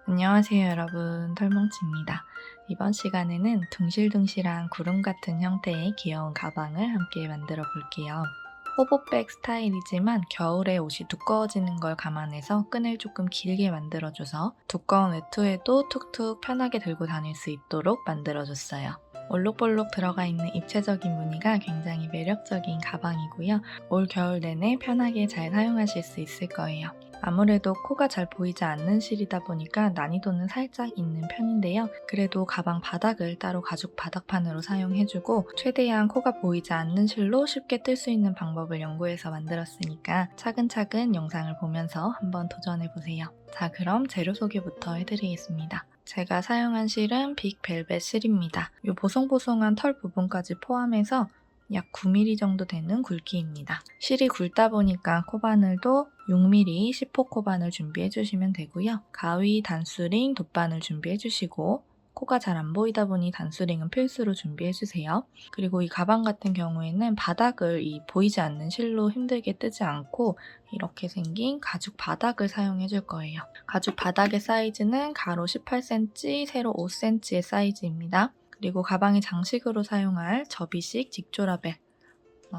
안녕하세요 여러분, 털뭉치입니다. 이번 시간에는 둥실둥실한 구름 같은 형태의 귀여운 가방을 함께 만들어 볼게요. 호보백 스타일이지만 겨울에 옷이 두꺼워지는 걸 감안해서 끈을 조금 길게 만들어줘서 두꺼운 외투에도 툭툭 편하게 들고 다닐 수 있도록 만들어줬어요. 올록볼록 들어가 있는 입체적인 무늬가 굉장히 매력적인 가방이고요. 올 겨울 내내 편하게 잘 사용하실 수 있을 거예요. 아무래도 코가 잘 보이지 않는 실이다 보니까 난이도는 살짝 있는 편인데요. 그래도 가방 바닥을 따로 가죽 바닥판으로 사용해주고 최대한 코가 보이지 않는 실로 쉽게 뜰 수 있는 방법을 연구해서 만들었으니까 차근차근 영상을 보면서 한번 도전해보세요. 자, 그럼 재료 소개부터 해드리겠습니다. 제가 사용한 실은 빅벨벳 실입니다. 이 보송보송한 털 부분까지 포함해서 약 9mm 정도 되는 굵기입니다. 실이 굵다 보니까 코바늘도 6mm 10호 코바늘 준비해 주시면 되고요. 가위, 단수링, 돗바늘 준비해 주시고 코가 잘 안 보이다 보니 단수링은 필수로 준비해 주세요. 그리고 이 가방 같은 경우에는 바닥을 이 보이지 않는 실로 힘들게 뜨지 않고 이렇게 생긴 가죽 바닥을 사용해 줄 거예요. 가죽 바닥의 사이즈는 가로 18cm, 세로 5cm의 사이즈입니다. 그리고 가방에 장식으로 사용할 접이식 직조라벨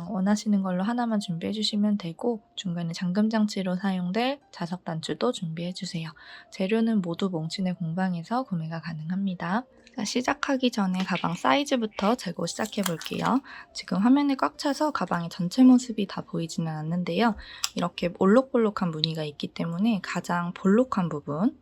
원하시는 걸로 하나만 준비해 주시면 되고 중간에 잠금 장치로 사용될 자석 단추도 준비해 주세요. 재료는 모두 몽치네 공방에서 구매가 가능합니다. 자, 시작하기 전에 가방 사이즈부터 재고 시작해 볼게요. 지금 화면에 꽉 차서 가방의 전체 모습이 다 보이지는 않는데요. 이렇게 올록볼록한 무늬가 있기 때문에 가장 볼록한 부분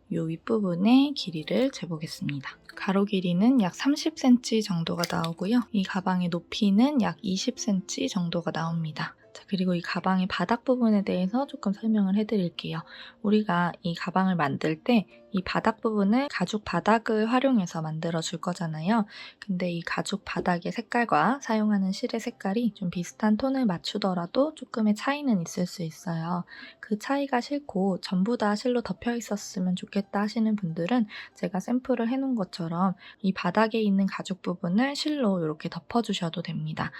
이 윗부분의 길이를 재보겠습니다. 가로 길이는 약 30cm 정도가 나오고요. 이 가방의 높이는 약 20cm 정도가 나옵니다. 자, 그리고 이 가방의 바닥 부분에 대해서 조금 설명을 해드릴게요. 우리가 이 가방을 만들 때 이 바닥 부분을 가죽 바닥을 활용해서 만들어 줄 거잖아요. 근데 이 가죽 바닥의 색깔과 사용하는 실의 색깔이 좀 비슷한 톤을 맞추더라도 조금의 차이는 있을 수 있어요. 그 차이가 싫고 전부 다 실로 덮여 있었으면 좋겠다 하시는 분들은 제가 샘플을 해놓은 것처럼 이 바닥에 있는 가죽 부분을 실로 이렇게 덮어주셔도 됩니다.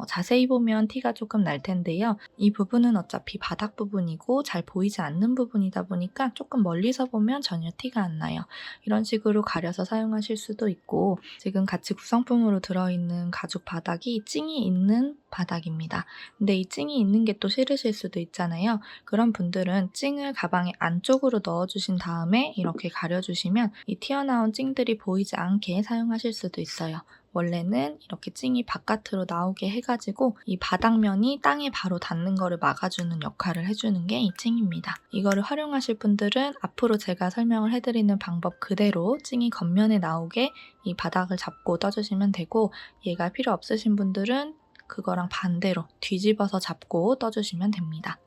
자세히 보면 티가 조금 날 텐데요. 이 부분은 어차피 바닥 부분이고 잘 보이지 않는 부분이다 보니까 조금 멀리서 보면 전혀 티가 안 나요. 이런 식으로 가려서 사용하실 수도 있고 지금 같이 구성품으로 들어있는 가죽 바닥이 찡이 있는 바닥입니다. 근데 이 찡이 있는 게 또 싫으실 수도 있잖아요. 그런 분들은 찡을 가방의 안쪽으로 넣어주신 다음에 이렇게 가려주시면 이 튀어나온 찡들이 보이지 않게 사용하실 수도 있어요. 원래는 이렇게 찡이 바깥으로 나오게 해가지고 이 바닥면이 땅에 바로 닿는 거를 막아주는 역할을 해주는 게 이 찡입니다. 이거를 활용하실 분들은 앞으로 제가 설명을 해드리는 방법 그대로 찡이 겉면에 나오게 이 바닥을 잡고 떠주시면 되고 얘가 필요 없으신 분들은 그거랑 반대로 뒤집어서 잡고 떠주시면 됩니다.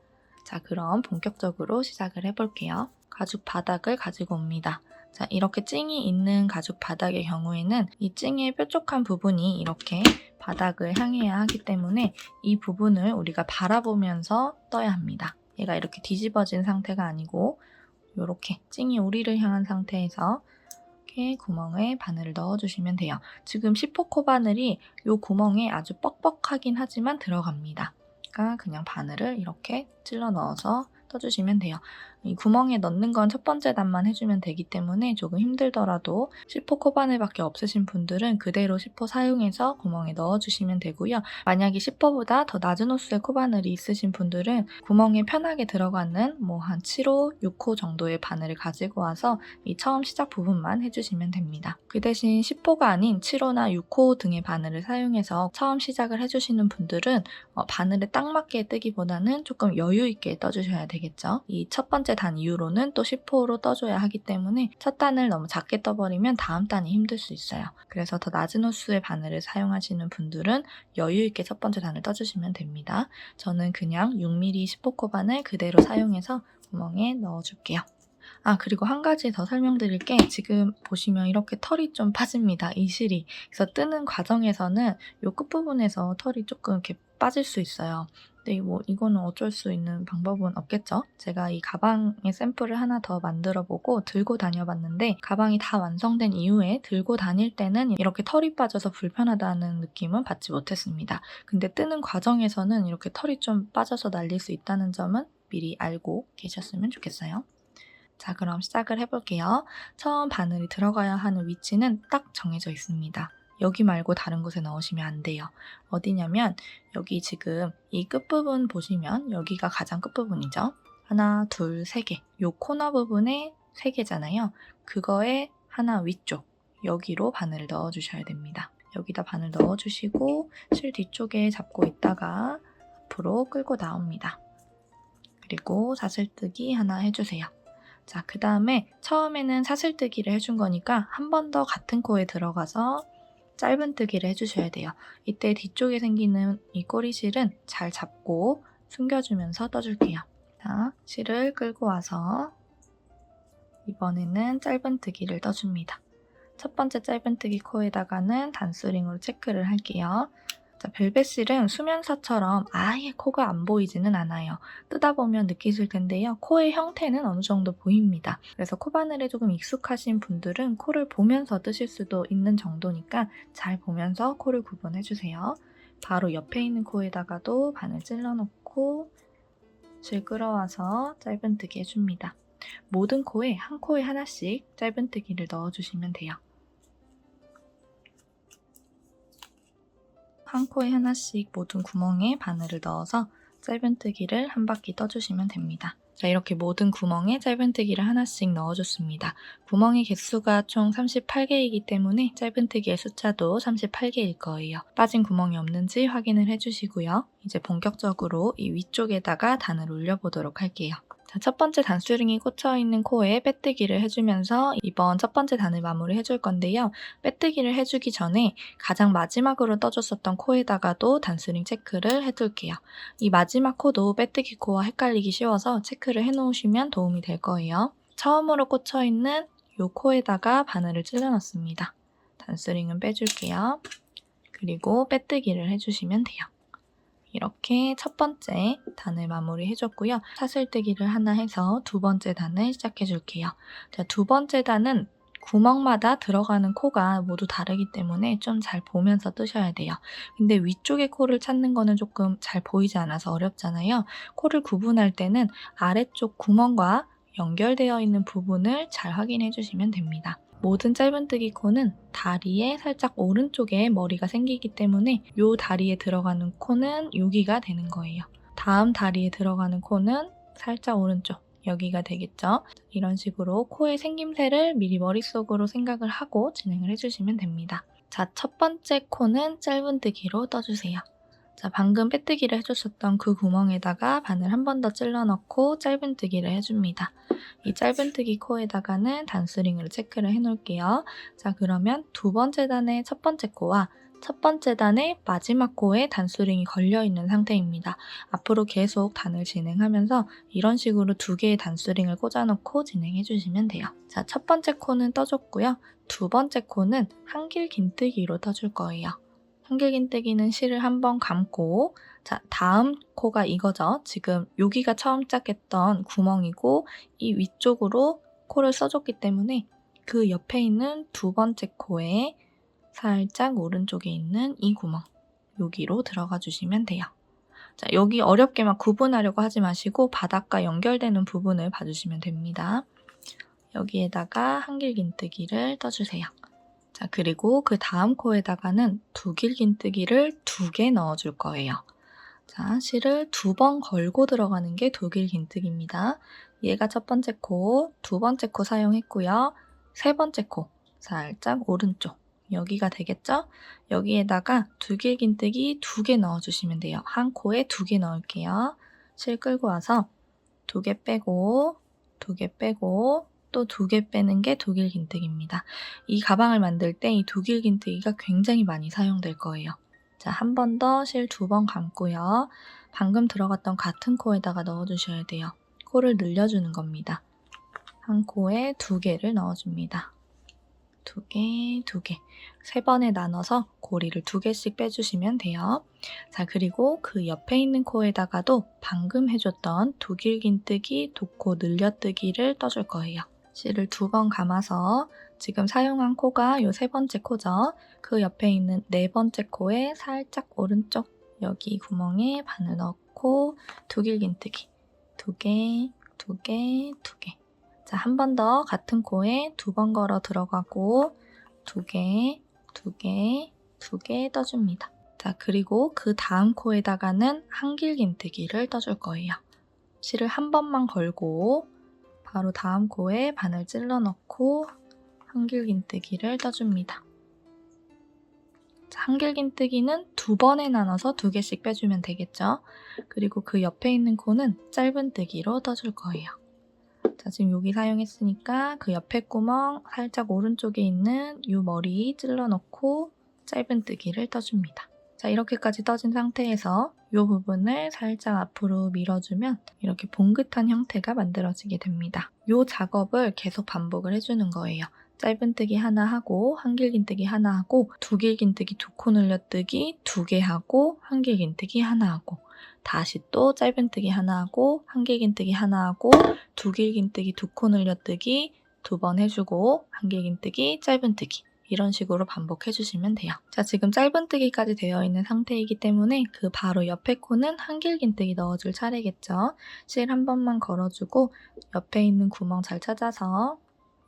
자, 그럼 본격적으로 시작을 해볼게요. 가죽 바닥을 가지고 옵니다. 자, 이렇게 찡이 있는 가죽 바닥의 경우에는 이 찡의 뾰족한 부분이 이렇게 바닥을 향해야 하기 때문에 이 부분을 우리가 바라보면서 떠야 합니다. 얘가 이렇게 뒤집어진 상태가 아니고 이렇게 찡이 우리를 향한 상태에서 이렇게 구멍에 바늘을 넣어주시면 돼요. 지금 10호 코 바늘이 이 구멍에 아주 뻑뻑하긴 하지만 들어갑니다. 그러니까 그냥 바늘을 이렇게 찔러 넣어서 떠주시면 돼요. 이 구멍에 넣는 건 첫 번째 단만 해주면 되기 때문에 조금 힘들더라도 10호 코바늘밖에 없으신 분들은 그대로 10호 사용해서 구멍에 넣어주시면 되고요. 만약에 10호보다 더 낮은 호수의 코바늘이 있으신 분들은 구멍에 편하게 들어가는 뭐 한 7호, 6호 정도의 바늘을 가지고 와서 이 처음 시작 부분만 해주시면 됩니다. 그 대신 10호가 아닌 7호나 6호 등의 바늘을 사용해서 처음 시작을 해주시는 분들은 바늘에 딱 맞게 뜨기보다는 조금 여유 있게 떠주셔야 되겠죠. 이 첫 번째 단 이후로는 또 10호로 떠줘야 하기 때문에 첫 단을 너무 작게 떠버리면 다음 단이 힘들 수 있어요. 그래서 더 낮은 호수의 바늘을 사용하시는 분들은 여유 있게 첫 번째 단을 떠주시면 됩니다. 저는 그냥 6mm 10호 코바늘 그대로 사용해서 구멍에 넣어줄게요. 그리고 한 가지 더 설명드릴 게 지금 보시면 이렇게 털이 좀 빠집니다. 이 실이. 그래서 뜨는 과정에서는 이 끝부분에서 털이 조금 이렇게 빠질 수 있어요. 근데 뭐 이거는 어쩔 수 있는 방법은 없겠죠? 제가 이 가방의 샘플을 하나 더 만들어보고 들고 다녀봤는데 가방이 다 완성된 이후에 들고 다닐 때는 이렇게 털이 빠져서 불편하다는 느낌은 받지 못했습니다. 근데 뜨는 과정에서는 이렇게 털이 좀 빠져서 날릴 수 있다는 점은 미리 알고 계셨으면 좋겠어요. 자, 그럼 시작을 해볼게요. 처음 바늘이 들어가야 하는 위치는 딱 정해져 있습니다. 여기 말고 다른 곳에 넣으시면 안 돼요. 어디냐면 여기 지금 이 끝부분 보시면 여기가 가장 끝부분이죠. 하나, 둘, 세 개. 요 코너 부분에 세 개잖아요. 그거에 하나 위쪽, 여기로 바늘을 넣어주셔야 됩니다. 여기다 바늘 넣어주시고 실 뒤쪽에 잡고 있다가 앞으로 끌고 나옵니다. 그리고 사슬뜨기 하나 해주세요. 자, 그 다음에 처음에는 사슬뜨기를 해준 거니까 한 번 더 같은 코에 들어가서 짧은뜨기를 해주셔야 돼요. 이때 뒤쪽에 생기는 이 꼬리실은 잘 잡고 숨겨주면서 떠줄게요. 자, 실을 끌고 와서 이번에는 짧은뜨기를 떠줍니다. 첫 번째 짧은뜨기 코에다가는 단수링으로 체크를 할게요. 자, 벨벳실은 수면사처럼 아예 코가 안 보이지는 않아요. 뜨다 보면 느끼실 텐데요. 코의 형태는 어느 정도 보입니다. 그래서 코바늘에 조금 익숙하신 분들은 코를 보면서 뜨실 수도 있는 정도니까 잘 보면서 코를 구분해주세요. 바로 옆에 있는 코에다가도 바늘 찔러놓고 실 끌어와서 짧은뜨기 해줍니다. 모든 코에 한 코에 하나씩 짧은뜨기를 넣어주시면 돼요. 한 코에 하나씩 모든 구멍에 바늘을 넣어서 짧은뜨기를 한 바퀴 떠주시면 됩니다. 자, 이렇게 모든 구멍에 짧은뜨기를 하나씩 넣어줬습니다. 구멍의 개수가 총 38개이기 때문에 짧은뜨기의 숫자도 38개일 거예요. 빠진 구멍이 없는지 확인을 해주시고요. 이제 본격적으로 이 위쪽에다가 단을 올려보도록 할게요. 자, 첫 번째 단수링이 꽂혀있는 코에 빼뜨기를 해주면서 이번 첫 번째 단을 마무리해줄 건데요. 빼뜨기를 해주기 전에 가장 마지막으로 떠줬었던 코에다가도 단수링 체크를 해둘게요. 이 마지막 코도 빼뜨기 코와 헷갈리기 쉬워서 체크를 해놓으시면 도움이 될 거예요. 처음으로 꽂혀있는 이 코에다가 바늘을 찔러넣습니다. 단수링은 빼줄게요. 그리고 빼뜨기를 해주시면 돼요. 이렇게 첫 번째 단을 마무리 해줬고요. 사슬뜨기를 하나 해서 두 번째 단을 시작해 줄게요. 자, 두 번째 단은 구멍마다 들어가는 코가 모두 다르기 때문에 좀 잘 보면서 뜨셔야 돼요. 근데 위쪽에 코를 찾는 거는 조금 잘 보이지 않아서 어렵잖아요. 코를 구분할 때는 아래쪽 구멍과 연결되어 있는 부분을 잘 확인해 주시면 됩니다. 모든 짧은뜨기 코는 다리에 살짝 오른쪽에 머리가 생기기 때문에 이 다리에 들어가는 코는 여기가 되는 거예요. 다음 다리에 들어가는 코는 살짝 오른쪽, 여기가 되겠죠. 이런 식으로 코의 생김새를 미리 머릿속으로 생각을 하고 진행을 해주시면 됩니다. 자, 첫 번째 코는 짧은뜨기로 떠주세요. 자, 방금 빼뜨기를 해줬었던 그 구멍에다가 바늘 한 번 더 찔러 넣고 짧은뜨기를 해줍니다. 이 짧은뜨기 코에다가는 단수링으로 체크를 해놓을게요. 자, 그러면 두 번째 단의 첫 번째 코와 첫 번째 단의 마지막 코에 단수링이 걸려있는 상태입니다. 앞으로 계속 단을 진행하면서 이런 식으로 두 개의 단수링을 꽂아놓고 진행해주시면 돼요. 자, 첫 번째 코는 떠줬고요. 두 번째 코는 한길 긴뜨기로 떠줄 거예요. 한길긴뜨기는 실을 한번 감고, 자, 다음 코가 이거죠. 지금 여기가 처음 시작했던 구멍이고 이 위쪽으로 코를 써줬기 때문에 그 옆에 있는 두 번째 코에 살짝 오른쪽에 있는 이 구멍, 여기로 들어가 주시면 돼요. 자, 여기 어렵게 막 구분하려고 하지 마시고 바닥과 연결되는 부분을 봐주시면 됩니다. 여기에다가 한길긴뜨기를 떠주세요. 자, 그리고 그 다음 코에다가는 두길긴뜨기를 2개 넣어줄 거예요. 자, 실을 2번 걸고 들어가는 게 두길긴뜨기입니다. 얘가 첫 번째 코, 두 번째 코 사용했고요. 세 번째 코, 살짝 오른쪽, 여기가 되겠죠? 여기에다가 두길긴뜨기 2개 넣어주시면 돼요. 한 코에 2개 넣을게요. 실 끌고 와서 2개 빼고, 2개 빼고, 또 2개 빼는 게 두길긴뜨기입니다. 이 가방을 만들 때 이 두길긴뜨기가 굉장히 많이 사용될 거예요. 자, 한 번 더 실 2번 감고요. 방금 들어갔던 같은 코에다가 넣어주셔야 돼요. 코를 늘려주는 겁니다. 한 코에 2개를 넣어줍니다. 2개, 2개. 3번에 나눠서 고리를 2개씩 빼주시면 돼요. 자, 그리고 그 옆에 있는 코에다가도 방금 해줬던 두길긴뜨기, 2코 늘려뜨기를 떠줄 거예요. 실을 2번 감아서 지금 사용한 코가 요 3번째 코죠. 그 옆에 있는 4번째 코에 살짝 오른쪽 여기 구멍에 바늘 넣고 두길긴뜨기 2개, 2개, 2개. 자, 한 번 더 같은 코에 2번 걸어 들어가고 2개, 2개, 2개 떠줍니다. 자, 그리고 그 다음 코에다가는 한길긴뜨기를 떠줄 거예요. 실을 한 번만 걸고 바로 다음 코에 바늘 찔러 넣고 한길긴뜨기를 떠줍니다. 자, 한길긴뜨기는 2번에 나눠서 2개씩 빼주면 되겠죠? 그리고 그 옆에 있는 코는 짧은뜨기로 떠줄 거예요. 자, 지금 여기 사용했으니까 그 옆에 구멍 살짝 오른쪽에 있는 이 머리 찔러 넣고 짧은뜨기를 떠줍니다. 자, 이렇게까지 떠진 상태에서 이 부분을 살짝 앞으로 밀어주면 이렇게 봉긋한 형태가 만들어지게 됩니다. 이 작업을 계속 반복을 해주는 거예요. 짧은뜨기 하나 하고 한길긴뜨기 하나 하고 두길긴뜨기 2코 늘려뜨기 2개 하고 한길긴뜨기 하나 하고 다시 또 짧은뜨기 하나 하고 한길긴뜨기 하나 하고 두길긴뜨기 2코 늘려뜨기 2번 해주고 한길긴뜨기 짧은뜨기 이런 식으로 반복해주시면 돼요. 자, 지금 짧은뜨기까지 되어 있는 상태이기 때문에 그 바로 옆에 코는 한길긴뜨기 넣어줄 차례겠죠. 실 한 번만 걸어주고 옆에 있는 구멍 잘 찾아서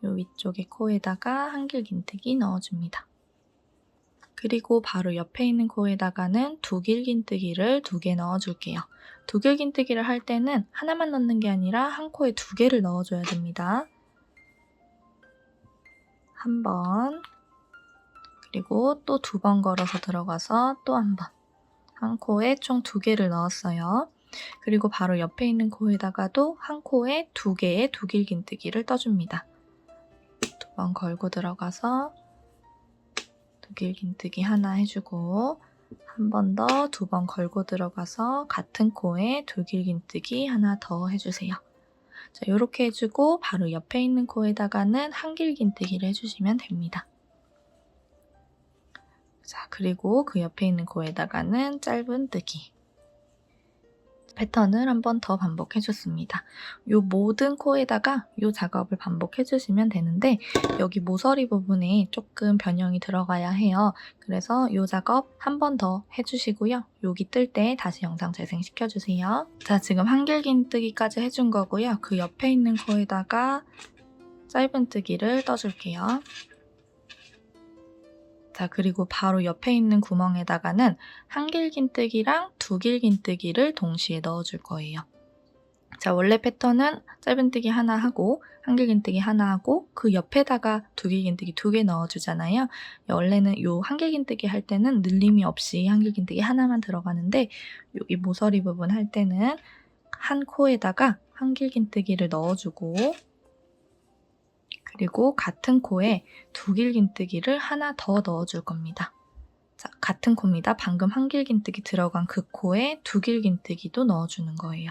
이 위쪽에 코에다가 한길긴뜨기 넣어줍니다. 그리고 바로 옆에 있는 코에다가는 두길긴뜨기를 2개 넣어줄게요. 두길긴뜨기를 할 때는 하나만 넣는 게 아니라 한 코에 2개를 넣어줘야 됩니다. 한 번, 그리고 또 2번 걸어서 들어가서 또 한 번. 한 코에 총 2개를 넣었어요. 그리고 바로 옆에 있는 코에다가도 한 코에 2개의 두길긴뜨기를 떠줍니다. 2번 걸고 들어가서 두길긴뜨기 하나 해주고 한 번 더 2번 걸고 들어가서 같은 코에 두길긴뜨기 하나 더 해주세요. 자, 이렇게 해주고 바로 옆에 있는 코에다가는 한길긴뜨기를 해주시면 됩니다. 자, 그리고 그 옆에 있는 코에다가는 짧은뜨기. 패턴을 한 번 더 반복해줬습니다. 이 모든 코에다가 이 작업을 반복해주시면 되는데 여기 모서리 부분에 조금 변형이 들어가야 해요. 그래서 이 작업 한 번 더 해주시고요. 여기 뜰 때 다시 영상 재생시켜주세요. 자, 지금 한길긴뜨기까지 해준 거고요. 그 옆에 있는 코에다가 짧은뜨기를 떠줄게요. 자, 그리고 바로 옆에 있는 구멍에다가는 한길긴뜨기랑 두길긴뜨기를 동시에 넣어줄 거예요. 자, 원래 패턴은 짧은뜨기 하나 하고 한길긴뜨기 하나 하고 그 옆에다가 두길긴뜨기 2개 넣어주잖아요. 원래는 이 한길긴뜨기 할 때는 늘림이 없이 한길긴뜨기 하나만 들어가는데 여기 모서리 부분 할 때는 한 코에다가 한길긴뜨기를 넣어주고 그리고 같은 코에 두길긴뜨기를 하나 더 넣어줄 겁니다. 자, 같은 코입니다. 방금 한길긴뜨기 들어간 그 코에 두길긴뜨기도 넣어주는 거예요.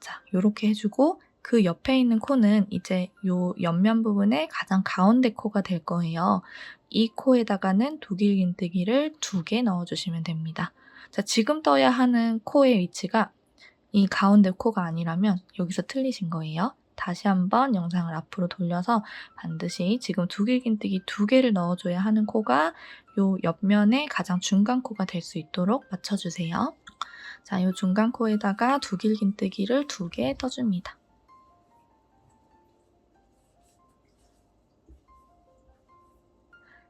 자, 이렇게 해주고 그 옆에 있는 코는 이제 요 옆면 부분의 가장 가운데 코가 될 거예요. 이 코에다가는 두길긴뜨기를 2개 넣어주시면 됩니다. 자, 지금 떠야 하는 코의 위치가 이 가운데 코가 아니라면 여기서 틀리신 거예요. 다시 한번 영상을 앞으로 돌려서 반드시 지금 두길긴뜨기 2개를 넣어줘야 하는 코가 요 옆면의 가장 중간 코가 될 수 있도록 맞춰주세요. 자, 요 중간 코에다가 두길긴뜨기를 2개 떠줍니다.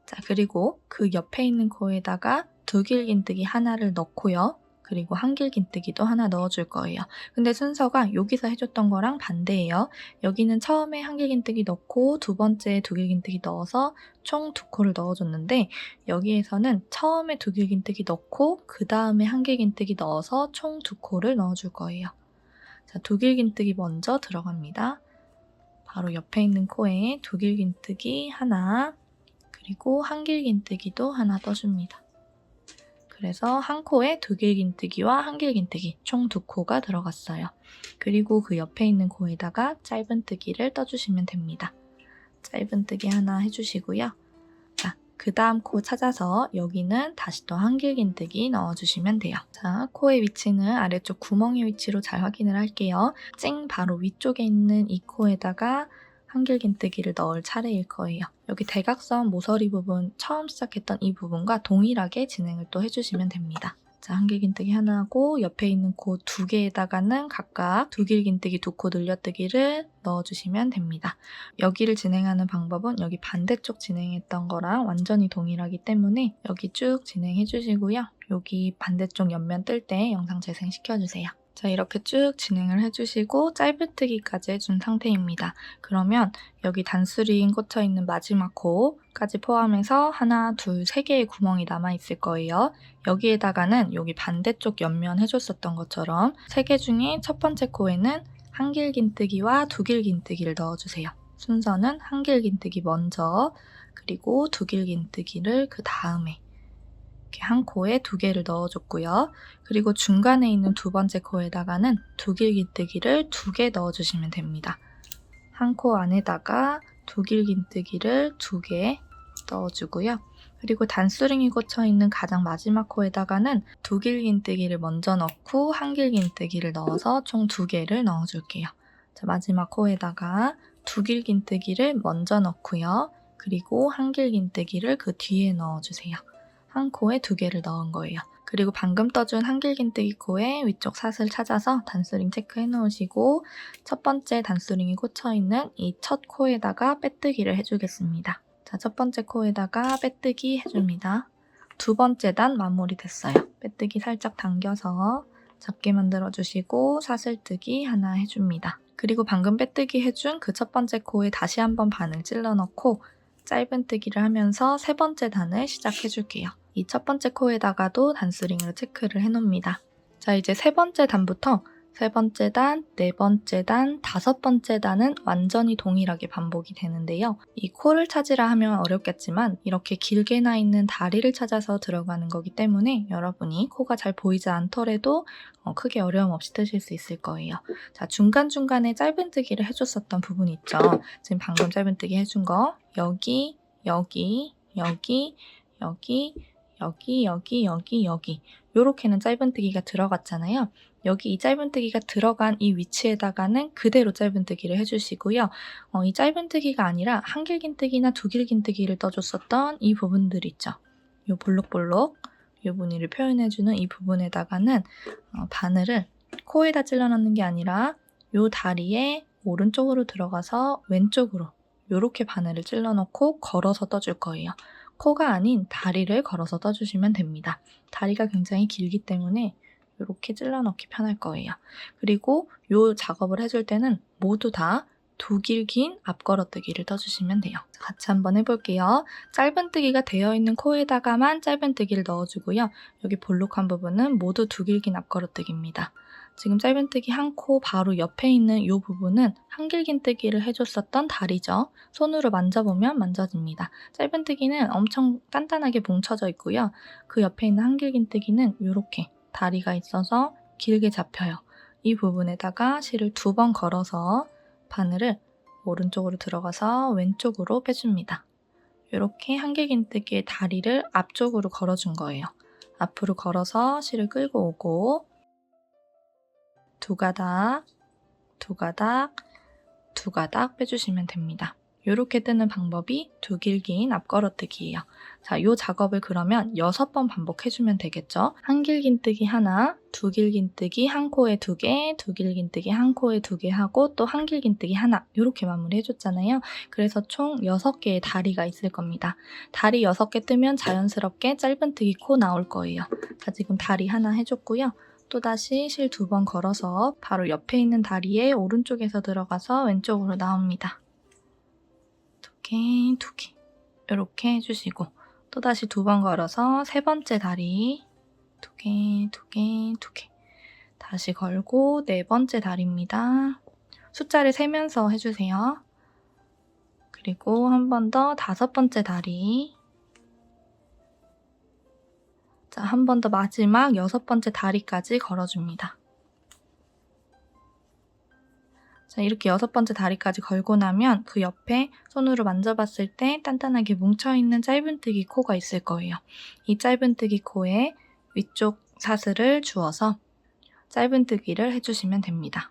자, 그리고 그 옆에 있는 코에다가 두길긴뜨기 하나를 넣고요. 그리고 한길긴뜨기도 하나 넣어줄 거예요. 근데 순서가 여기서 해줬던 거랑 반대예요. 여기는 처음에 한길긴뜨기 넣고 2번째에 두길긴뜨기 넣어서 총 2코를 넣어줬는데 여기에서는 처음에 두길긴뜨기 넣고 그 다음에 한길긴뜨기 넣어서 총 2코를 넣어줄 거예요. 자, 두길긴뜨기 먼저 들어갑니다. 바로 옆에 있는 코에 두길긴뜨기 하나, 그리고 한길긴뜨기도 하나 떠줍니다. 그래서 한 코에 두길긴뜨기와 한길긴뜨기 총 2코가 들어갔어요. 그리고 그 옆에 있는 코에다가 짧은뜨기를 떠주시면 됩니다. 짧은뜨기 하나 해주시고요. 자, 그 다음 코 찾아서 여기는 다시 또 한길긴뜨기 넣어주시면 돼요. 자, 코의 위치는 아래쪽 구멍의 위치로 잘 확인을 할게요. 찡 바로 위쪽에 있는 이 코에다가 한길긴뜨기를 넣을 차례일 거예요. 여기 대각선 모서리 부분 처음 시작했던 이 부분과 동일하게 진행을 또 해주시면 됩니다. 자, 한길긴뜨기 하나 하고 옆에 있는 코 2개에다가는 각각 두길긴뜨기 2코 늘려뜨기를 넣어주시면 됩니다. 여기를 진행하는 방법은 여기 반대쪽 진행했던 거랑 완전히 동일하기 때문에 여기 쭉 진행해 주시고요. 여기 반대쪽 옆면 뜰 때 영상 재생시켜주세요. 자, 이렇게 쭉 진행을 해주시고 짧은뜨기까지 해준 상태입니다. 그러면 여기 단수링 꽂혀있는 마지막 코까지 포함해서 하나, 둘, 3개의 구멍이 남아있을 거예요. 여기에다가는 여기 반대쪽 옆면 해줬었던 것처럼 3개 중에 첫 번째 코에는 한길긴뜨기와 두길긴뜨기를 넣어주세요. 순서는 한길긴뜨기 먼저, 그리고 두길긴뜨기를 그 다음에 이렇게 한 코에 2개를 넣어줬고요. 그리고 중간에 있는 두 번째 코에다가는 두길긴뜨기를 2개 넣어주시면 됩니다. 한 코 안에다가 두길긴뜨기를 2개 넣어주고요. 그리고 단수링이 꽂혀있는 가장 마지막 코에다가는 두길긴뜨기를 먼저 넣고 한길긴뜨기를 넣어서 총 2개를 넣어줄게요. 자, 마지막 코에다가 두길긴뜨기를 먼저 넣고요. 그리고 한길긴뜨기를 그 뒤에 넣어주세요. 한 코에 2개를 넣은 거예요. 그리고 방금 떠준 한길긴뜨기 코의 위쪽 사슬 찾아서 단수링 체크해 놓으시고 첫 번째 단수링이 꽂혀있는 이 첫 코에다가 빼뜨기를 해주겠습니다. 자, 첫 번째 코에다가 빼뜨기 해줍니다. 두 번째 단 마무리됐어요. 빼뜨기 살짝 당겨서 작게 만들어주시고 사슬뜨기 하나 해줍니다. 그리고 방금 빼뜨기 해준 그 첫 번째 코에 다시 한번 바늘 찔러 넣고 짧은뜨기를 하면서 세 번째 단을 시작해줄게요. 이 첫 번째 코에다가도 단수링으로 체크를 해놓습니다. 자, 이제 세 번째 단부터 세 번째 단, 네 번째 단, 다섯 번째 단은 완전히 동일하게 반복이 되는데요. 이 코를 찾으라 하면 어렵겠지만 이렇게 길게 나 있는 다리를 찾아서 들어가는 거기 때문에 여러분이 코가 잘 보이지 않더라도 크게 어려움 없이 뜨실 수 있을 거예요. 자, 중간중간에 짧은뜨기를 해줬었던 부분 있죠. 지금 방금 짧은뜨기 해준 거 여기, 여기, 여기, 여기, 여기, 여기, 여기, 여기 요렇게는 짧은뜨기가 들어갔잖아요. 여기 이 짧은뜨기가 들어간 이 위치에다가는 그대로 짧은뜨기를 해주시고요. 이 짧은뜨기가 아니라 한길긴뜨기나 두길긴뜨기를 떠줬었던 이 부분들 있죠. 요 볼록볼록 요 무늬를 표현해주는 이 부분에다가는 바늘을 코에다 찔러 넣는 게 아니라 요 다리에 오른쪽으로 들어가서 왼쪽으로 요렇게 바늘을 찔러 넣고 걸어서 떠줄 거예요. 코가 아닌 다리를 걸어서 떠주시면 됩니다. 다리가 굉장히 길기 때문에 이렇게 찔러 넣기 편할 거예요. 그리고 이 작업을 해줄 때는 모두 다 두길긴 앞걸어뜨기를 떠주시면 돼요. 같이 한번 해볼게요. 짧은뜨기가 되어 있는 코에다가만 짧은뜨기를 넣어주고요. 여기 볼록한 부분은 모두 두길긴 앞걸어뜨기입니다. 지금 짧은뜨기 한 코 바로 옆에 있는 이 부분은 한길긴뜨기를 해줬었던 다리죠. 손으로 만져보면 만져집니다. 짧은뜨기는 엄청 단단하게 뭉쳐져 있고요. 그 옆에 있는 한길긴뜨기는 이렇게 다리가 있어서 길게 잡혀요. 이 부분에다가 실을 2번 걸어서 바늘을 오른쪽으로 들어가서 왼쪽으로 빼줍니다. 이렇게 한길긴뜨기의 다리를 앞쪽으로 걸어준 거예요. 앞으로 걸어서 실을 끌고 오고 두 가닥, 두 가닥, 두 가닥 빼주시면 됩니다. 이렇게 뜨는 방법이 두길긴 앞걸어뜨기예요. 자, 이 작업을 그러면 6번 반복해주면 되겠죠? 한길긴뜨기 하나, 두길긴뜨기 한 코에 2개, 두길긴뜨기 한 코에 2개 하고 또 한길긴뜨기 하나 이렇게 마무리해줬잖아요. 그래서 총 6개의 다리가 있을 겁니다. 다리 6개 뜨면 자연스럽게 짧은뜨기 코 나올 거예요. 자, 지금 다리 하나 해줬고요. 또다시 실 2번 걸어서 바로 옆에 있는 다리에 오른쪽에서 들어가서 왼쪽으로 나옵니다. 2개, 2개 이렇게 해주시고 또다시 2번 걸어서 세 번째 다리 2개, 2개, 2개 다시 걸고 네 번째 다리입니다. 숫자를 세면서 해주세요. 그리고 한 번 더 5번째 다리 자, 한 번 더 마지막 6번째 다리까지 걸어줍니다. 자, 이렇게 6번째 다리까지 걸고 나면 그 옆에 손으로 만져봤을 때 단단하게 뭉쳐있는 짧은뜨기 코가 있을 거예요. 이 짧은뜨기 코에 위쪽 사슬을 주어서 짧은뜨기를 해주시면 됩니다.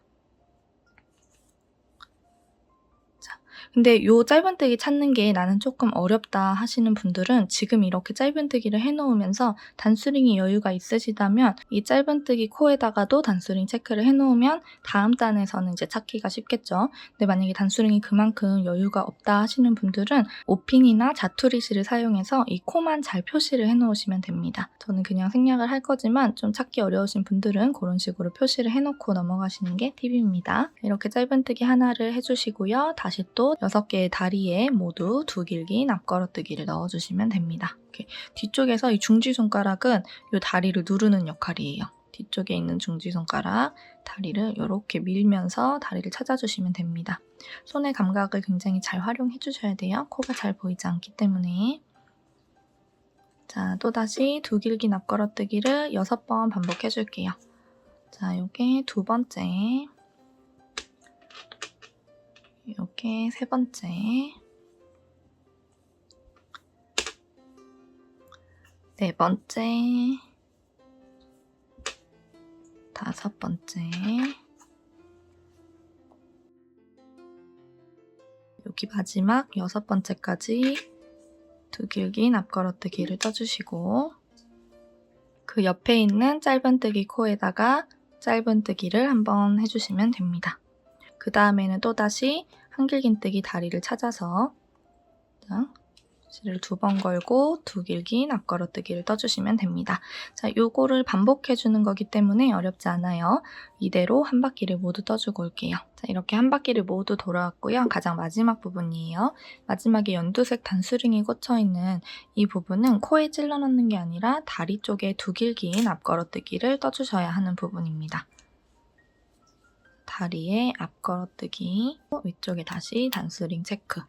자, 근데 요 짧은뜨기 찾는 게 나는 조금 어렵다 하시는 분들은 지금 이렇게 짧은뜨기를 해 놓으면서 단수링이 여유가 있으시다면 이 짧은뜨기 코에다가도 단수링 체크를 해 놓으면 다음 단에서는 이제 찾기가 쉽겠죠. 근데 만약에 단수링이 그만큼 여유가 없다 하시는 분들은 오핀이나 자투리실을 사용해서 이 코만 잘 표시를 해 놓으시면 됩니다. 저는 그냥 생략을 할 거지만 좀 찾기 어려우신 분들은 그런 식으로 표시를 해 놓고 넘어가시는 게 팁입니다. 이렇게 짧은뜨기 하나를 해주시고요. 다시 또 6개의 다리에 모두 두 길긴 앞걸어뜨기를 넣어주시면 됩니다. 이렇게 뒤쪽에서 이 중지손가락은 이 다리를 누르는 역할이에요. 뒤쪽에 있는 중지손가락, 다리를 이렇게 밀면서 다리를 찾아주시면 됩니다. 손의 감각을 굉장히 잘 활용해 주셔야 돼요. 코가 잘 보이지 않기 때문에. 자, 또다시 두 길긴 앞걸어뜨기를 6번 반복해 줄게요. 자, 요게 두 번째, 요게 세 번째, 네 번째, 다섯 번째, 여기 마지막 6번째까지 두 길긴 앞걸어뜨기를 떠주시고 그 옆에 있는 짧은뜨기 코에다가 짧은뜨기를 한번 해주시면 됩니다. 그 다음에는 또다시 한길긴뜨기 다리를 찾아서 실을 2번 걸고 두 길긴 앞걸어뜨기를 떠주시면 됩니다. 자, 요거를 반복해주는 거기 때문에 어렵지 않아요. 이대로 한 바퀴를 모두 떠주고 올게요. 자, 이렇게 한 바퀴를 모두 돌아왔고요. 가장 마지막 부분이에요. 마지막에 연두색 단수링이 꽂혀있는 이 부분은 코에 찔러 넣는 게 아니라 다리 쪽에 두 길긴 앞걸어뜨기를 떠주셔야 하는 부분입니다. 다리에 앞걸어뜨기, 위쪽에 다시 단수링 체크.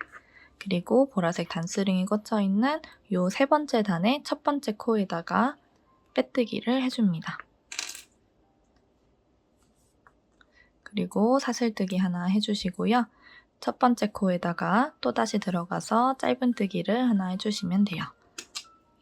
그리고 보라색 단스링이 꽂혀있는 요 세 번째 단의 첫 번째 코에다가 빼뜨기를 해줍니다. 그리고 사슬뜨기 하나 해주시고요. 첫 번째 코에다가 또다시 들어가서 짧은뜨기를 하나 해주시면 돼요.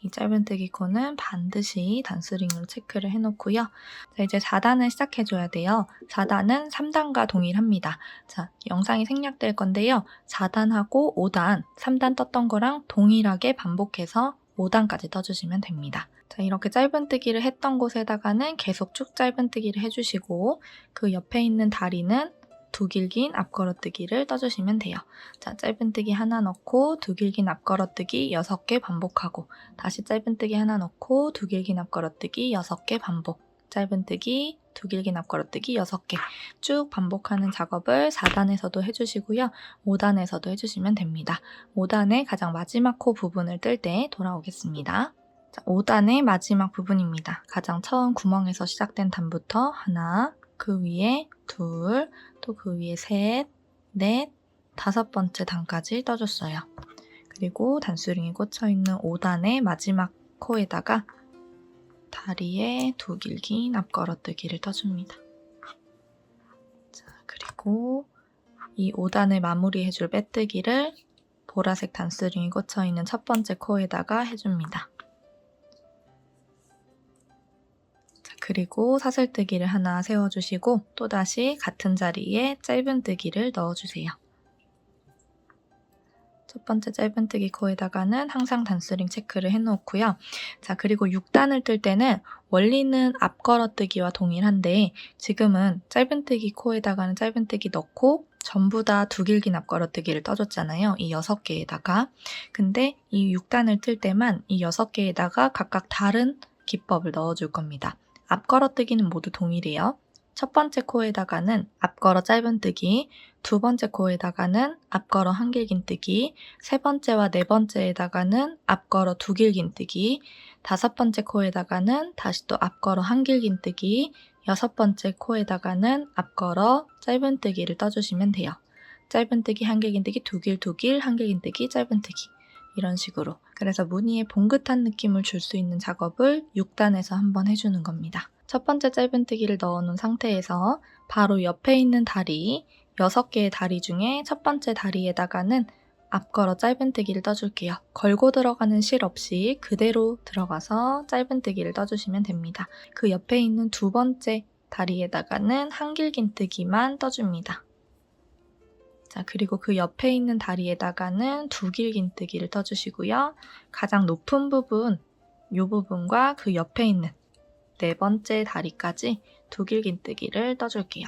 이 짧은뜨기 코는 반드시 단스링으로 체크를 해놓고요. 자, 이제 4단을 시작해줘야 돼요. 4단은 3단과 동일합니다. 자, 영상이 생략될 건데요. 4단하고 5단, 3단 떴던 거랑 동일하게 반복해서 5단까지 떠주시면 됩니다. 자, 이렇게 짧은뜨기를 했던 곳에다가는 계속 쭉 짧은뜨기를 해주시고 그 옆에 있는 다리는 두 길긴 앞걸어뜨기를 떠주시면 돼요. 자, 짧은뜨기 하나 넣고 두 길긴 앞걸어뜨기 6개 반복하고 다시 짧은뜨기 하나 넣고 두 길긴 앞걸어뜨기 6개 반복, 짧은뜨기, 두 길긴 앞걸어뜨기 6개 쭉 반복하는 작업을 4단에서도 해주시고요. 5단에서도 해주시면 됩니다. 5단의 가장 마지막 코 부분을 뜰 때 돌아오겠습니다. 자, 5단의 마지막 부분입니다. 가장 처음 구멍에서 시작된 단부터 하나, 그 위에 둘, 또 그 위에 셋, 넷, 5번째 단까지 떠줬어요. 그리고 단수링이 꽂혀있는 5단의 마지막 코에다가 다리에 두 길긴 앞걸어뜨기를 떠줍니다. 자, 그리고 이 5단을 마무리해줄 빼뜨기를 보라색 단수링이 꽂혀있는 첫 번째 코에다가 해줍니다. 그리고 사슬뜨기를 하나 세워주시고 또다시 같은 자리에 짧은뜨기를 넣어주세요. 첫 번째 짧은뜨기 코에다가는 항상 단스링 체크를 해놓고요. 자, 그리고 6단을 뜰 때는 원리는 앞걸어뜨기와 동일한데 지금은 짧은뜨기 코에다가는 짧은뜨기 넣고 전부 다 두 길긴 앞걸어뜨기를 떠줬잖아요. 이 6개에다가. 근데 이 6단을 뜰 때만 이 6개에다가 각각 다른 기법을 넣어줄 겁니다. 앞걸어뜨기는 모두 동일해요. 첫 번째 코에다가는 앞걸어 짧은뜨기, 두 번째 코에다가는 앞걸어 한길긴뜨기, 세 번째와 네 번째에다가는 앞걸어 두길긴뜨기, 다섯 번째 코에다가는 다시 또 앞걸어 한길긴뜨기, 여섯 번째 코에다가는 앞걸어 짧은뜨기를 떠주시면 돼요. 짧은뜨기, 한길긴뜨기, 두길, 한길긴뜨기, 짧은뜨기 이런 식으로. 그래서 무늬에 봉긋한 느낌을 줄 수 있는 작업을 6단에서 한번 해주는 겁니다. 첫 번째 짧은뜨기를 넣어놓은 상태에서 바로 옆에 있는 다리, 6개의 다리 중에 첫 번째 다리에다가는 앞걸어 짧은뜨기를 떠줄게요. 걸고 들어가는 실 없이 그대로 들어가서 짧은뜨기를 떠주시면 됩니다. 그 옆에 있는 두 번째 다리에다가는 한길긴뜨기만 떠줍니다. 자, 그리고 그 옆에 있는 다리에다가는 두길긴뜨기를 떠주시고요. 가장 높은 부분, 이 부분과 그 옆에 있는 네 번째 다리까지 두길긴뜨기를 떠줄게요.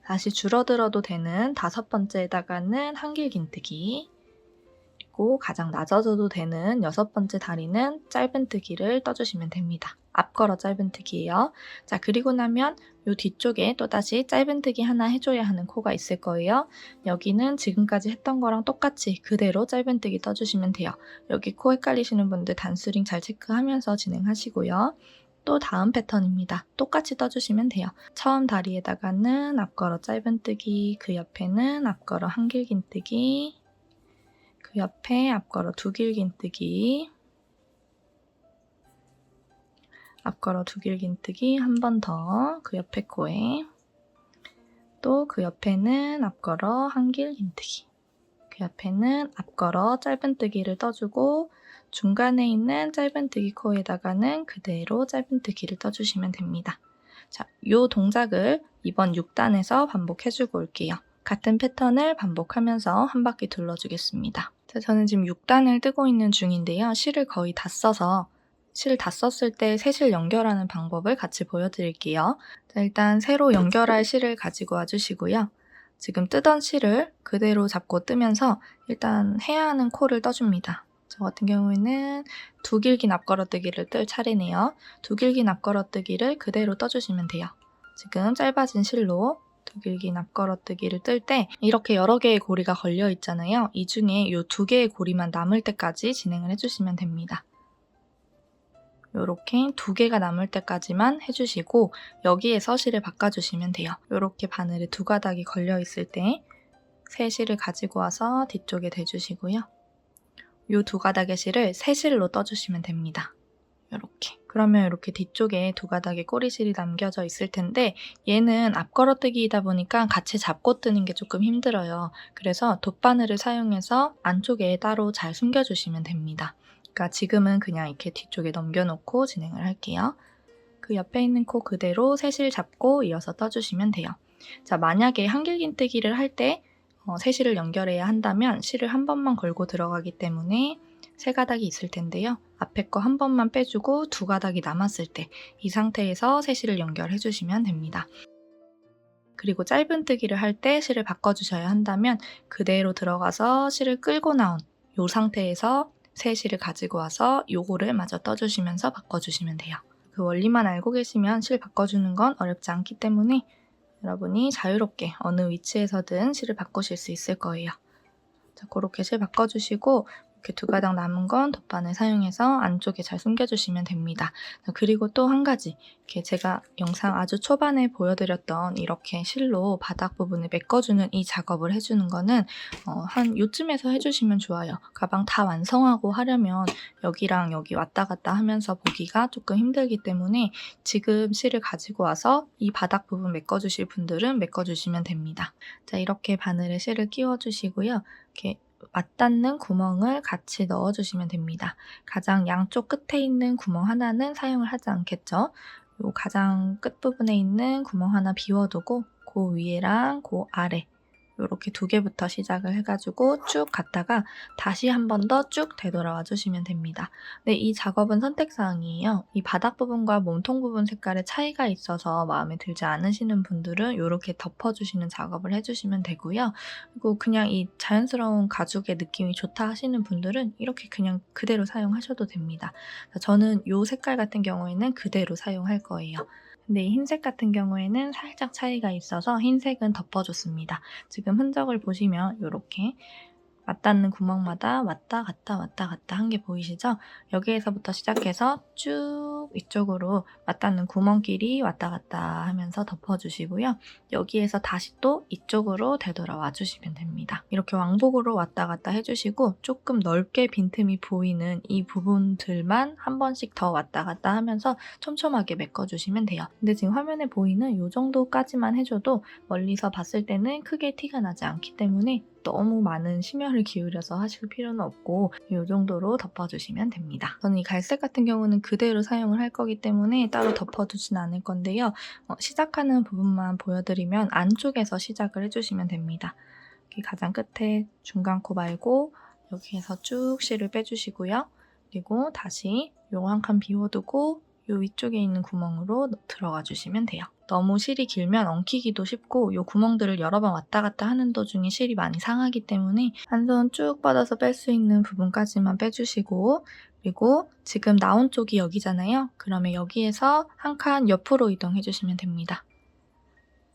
다시 줄어들어도 되는 다섯 번째에다가는 한길긴뜨기, 그리고 가장 낮아져도 되는 여섯 번째 다리는 짧은뜨기를 떠주시면 됩니다. 앞걸어 짧은뜨기예요. 자, 그리고 나면 이 뒤쪽에 또다시 짧은뜨기 하나 해줘야 하는 코가 있을 거예요. 여기는 지금까지 했던 거랑 똑같이 그대로 짧은뜨기 떠주시면 돼요. 여기 코 헷갈리시는 분들 단스링 잘 체크하면서 진행하시고요. 또 다음 패턴입니다. 똑같이 떠주시면 돼요. 처음 다리에다가는 앞걸어 짧은뜨기, 그 옆에는 앞걸어 한길긴뜨기, 그 옆에 앞걸어 두길긴뜨기, 앞걸어 두길긴뜨기 한 번 더, 그 옆에 코에, 또 그 옆에는 앞걸어 한길긴뜨기, 그 옆에는 앞걸어 짧은뜨기를 떠주고 중간에 있는 짧은뜨기 코에다가는 그대로 짧은뜨기를 떠주시면 됩니다. 자, 이 동작을 이번 6단에서 반복해주고 올게요. 같은 패턴을 반복하면서 한 바퀴 둘러주겠습니다. 자, 저는 지금 6단을 뜨고 있는 중인데요. 실을 거의 다 써서 실 다 썼을 때 새 실 연결하는 방법을 같이 보여드릴게요. 자, 일단 새로 연결할 실을 가지고 와주시고요. 지금 뜨던 실을 그대로 잡고 뜨면서 일단 해야 하는 코를 떠줍니다. 저 같은 경우에는 두길긴 앞걸어뜨기를 뜰 차례네요. 두길긴 앞걸어뜨기를 그대로 떠주시면 돼요. 지금 짧아진 실로 두길긴 앞걸어뜨기를 뜰 때 이렇게 여러 개의 고리가 걸려 있잖아요. 이 중에 이 두 개의 고리만 남을 때까지 진행을 해주시면 됩니다. 이렇게 두 개가 남을 때까지만 해주시고 여기에서 실을 바꿔주시면 돼요. 이렇게 바늘에 두 가닥이 걸려 있을 때 새 실을 가지고 와서 뒤쪽에 대주시고요. 이 두 가닥의 실을 새 실로 떠주시면 됩니다. 이렇게. 그러면 이렇게 뒤쪽에 두 가닥의 꼬리실이 남겨져 있을 텐데 얘는 앞걸어뜨기이다 보니까 같이 잡고 뜨는 게 조금 힘들어요. 그래서 돗바늘을 사용해서 안쪽에 따로 잘 숨겨주시면 됩니다. 그러니까 지금은 그냥 이렇게 뒤쪽에 넘겨놓고 진행을 할게요. 그 옆에 있는 코 그대로 새 실 잡고 이어서 떠주시면 돼요. 자, 만약에 한길긴뜨기를 할 때 새 실을 연결해야 한다면 실을 한 번만 걸고 들어가기 때문에 세 가닥이 있을 텐데요. 앞에 거 한 번만 빼주고 두 가닥이 남았을 때 이 상태에서 새 실을 연결해 주시면 됩니다. 그리고 짧은뜨기를 할 때 실을 바꿔주셔야 한다면 그대로 들어가서 실을 끌고 나온 이 상태에서 새 실을 가지고 와서 요거를 마저 떠주시면서 바꿔주시면 돼요. 그 원리만 알고 계시면 실 바꿔주는 건 어렵지 않기 때문에 여러분이 자유롭게 어느 위치에서든 실을 바꾸실 수 있을 거예요. 자, 그렇게 실 바꿔주시고 이렇게 두 가닥 남은 건 덧바늘 사용해서 안쪽에 잘 숨겨주시면 됩니다. 자, 그리고 또 한 가지, 이렇게 제가 영상 아주 초반에 보여드렸던 이렇게 실로 바닥 부분을 메꿔주는 이 작업을 해주는 거는 한 요쯤에서 해주시면 좋아요. 가방 다 완성하고 하려면 여기랑 여기 왔다 갔다 하면서 보기가 조금 힘들기 때문에 지금 실을 가지고 와서 이 바닥 부분 메꿔주실 분들은 메꿔주시면 됩니다. 자, 이렇게 바늘에 실을 끼워주시고요. 이렇게 맞닿는 구멍을 같이 넣어주시면 됩니다. 가장 양쪽 끝에 있는 구멍 하나는 사용을 하지 않겠죠. 요 가장 끝부분에 있는 구멍 하나 비워두고 그 위에랑 그 아래 이렇게 두 개부터 시작을 해가지고 쭉 갔다가 다시 한 번 더 쭉 되돌아와 주시면 됩니다. 네, 이 작업은 선택사항이에요. 이 바닥 부분과 몸통 부분 색깔의 차이가 있어서 마음에 들지 않으시는 분들은 이렇게 덮어주시는 작업을 해주시면 되고요. 그리고 그냥 이 자연스러운 가죽의 느낌이 좋다 하시는 분들은 이렇게 그냥 그대로 사용하셔도 됩니다. 저는 이 색깔 같은 경우에는 그대로 사용할 거예요. 근데 이 흰색 같은 경우에는 살짝 차이가 있어서 흰색은 덮어줬습니다. 지금 흔적을 보시면 이렇게 맞닿는 구멍마다 왔다 갔다 한 게 보이시죠? 여기에서부터 시작해서 쭉 이쪽으로 맞닿는 구멍끼리 왔다 갔다 하면서 덮어주시고요. 여기에서 다시 또 이쪽으로 되돌아와 주시면 됩니다. 이렇게 왕복으로 왔다 갔다 해주시고 조금 넓게 빈틈이 보이는 이 부분들만 한 번씩 더 왔다 갔다 하면서 촘촘하게 메꿔주시면 돼요. 근데 지금 화면에 보이는 이 정도까지만 해줘도 멀리서 봤을 때는 크게 티가 나지 않기 때문에 너무 많은 심혈을 기울여서 하실 필요는 없고 이 정도로 덮어주시면 됩니다. 저는 이 갈색 같은 경우는 그대로 사용을 할 거기 때문에 따로 덮어두진 않을 건데요. 시작하는 부분만 보여드리면 안쪽에서 시작을 해주시면 됩니다. 여기 가장 끝에 중간 코 말고 여기에서 쭉 실을 빼주시고요. 그리고 다시 요 한 칸 비워두고 요 위쪽에 있는 구멍으로 들어가 주시면 돼요. 너무 실이 길면 엉키기도 쉽고 요 구멍들을 여러 번 왔다 갔다 하는 도중에 실이 많이 상하기 때문에 한 손 쭉 뻗어서 뺄 수 있는 부분까지만 빼주시고, 그리고 지금 나온 쪽이 여기잖아요. 그러면 여기에서 한 칸 옆으로 이동해 주시면 됩니다.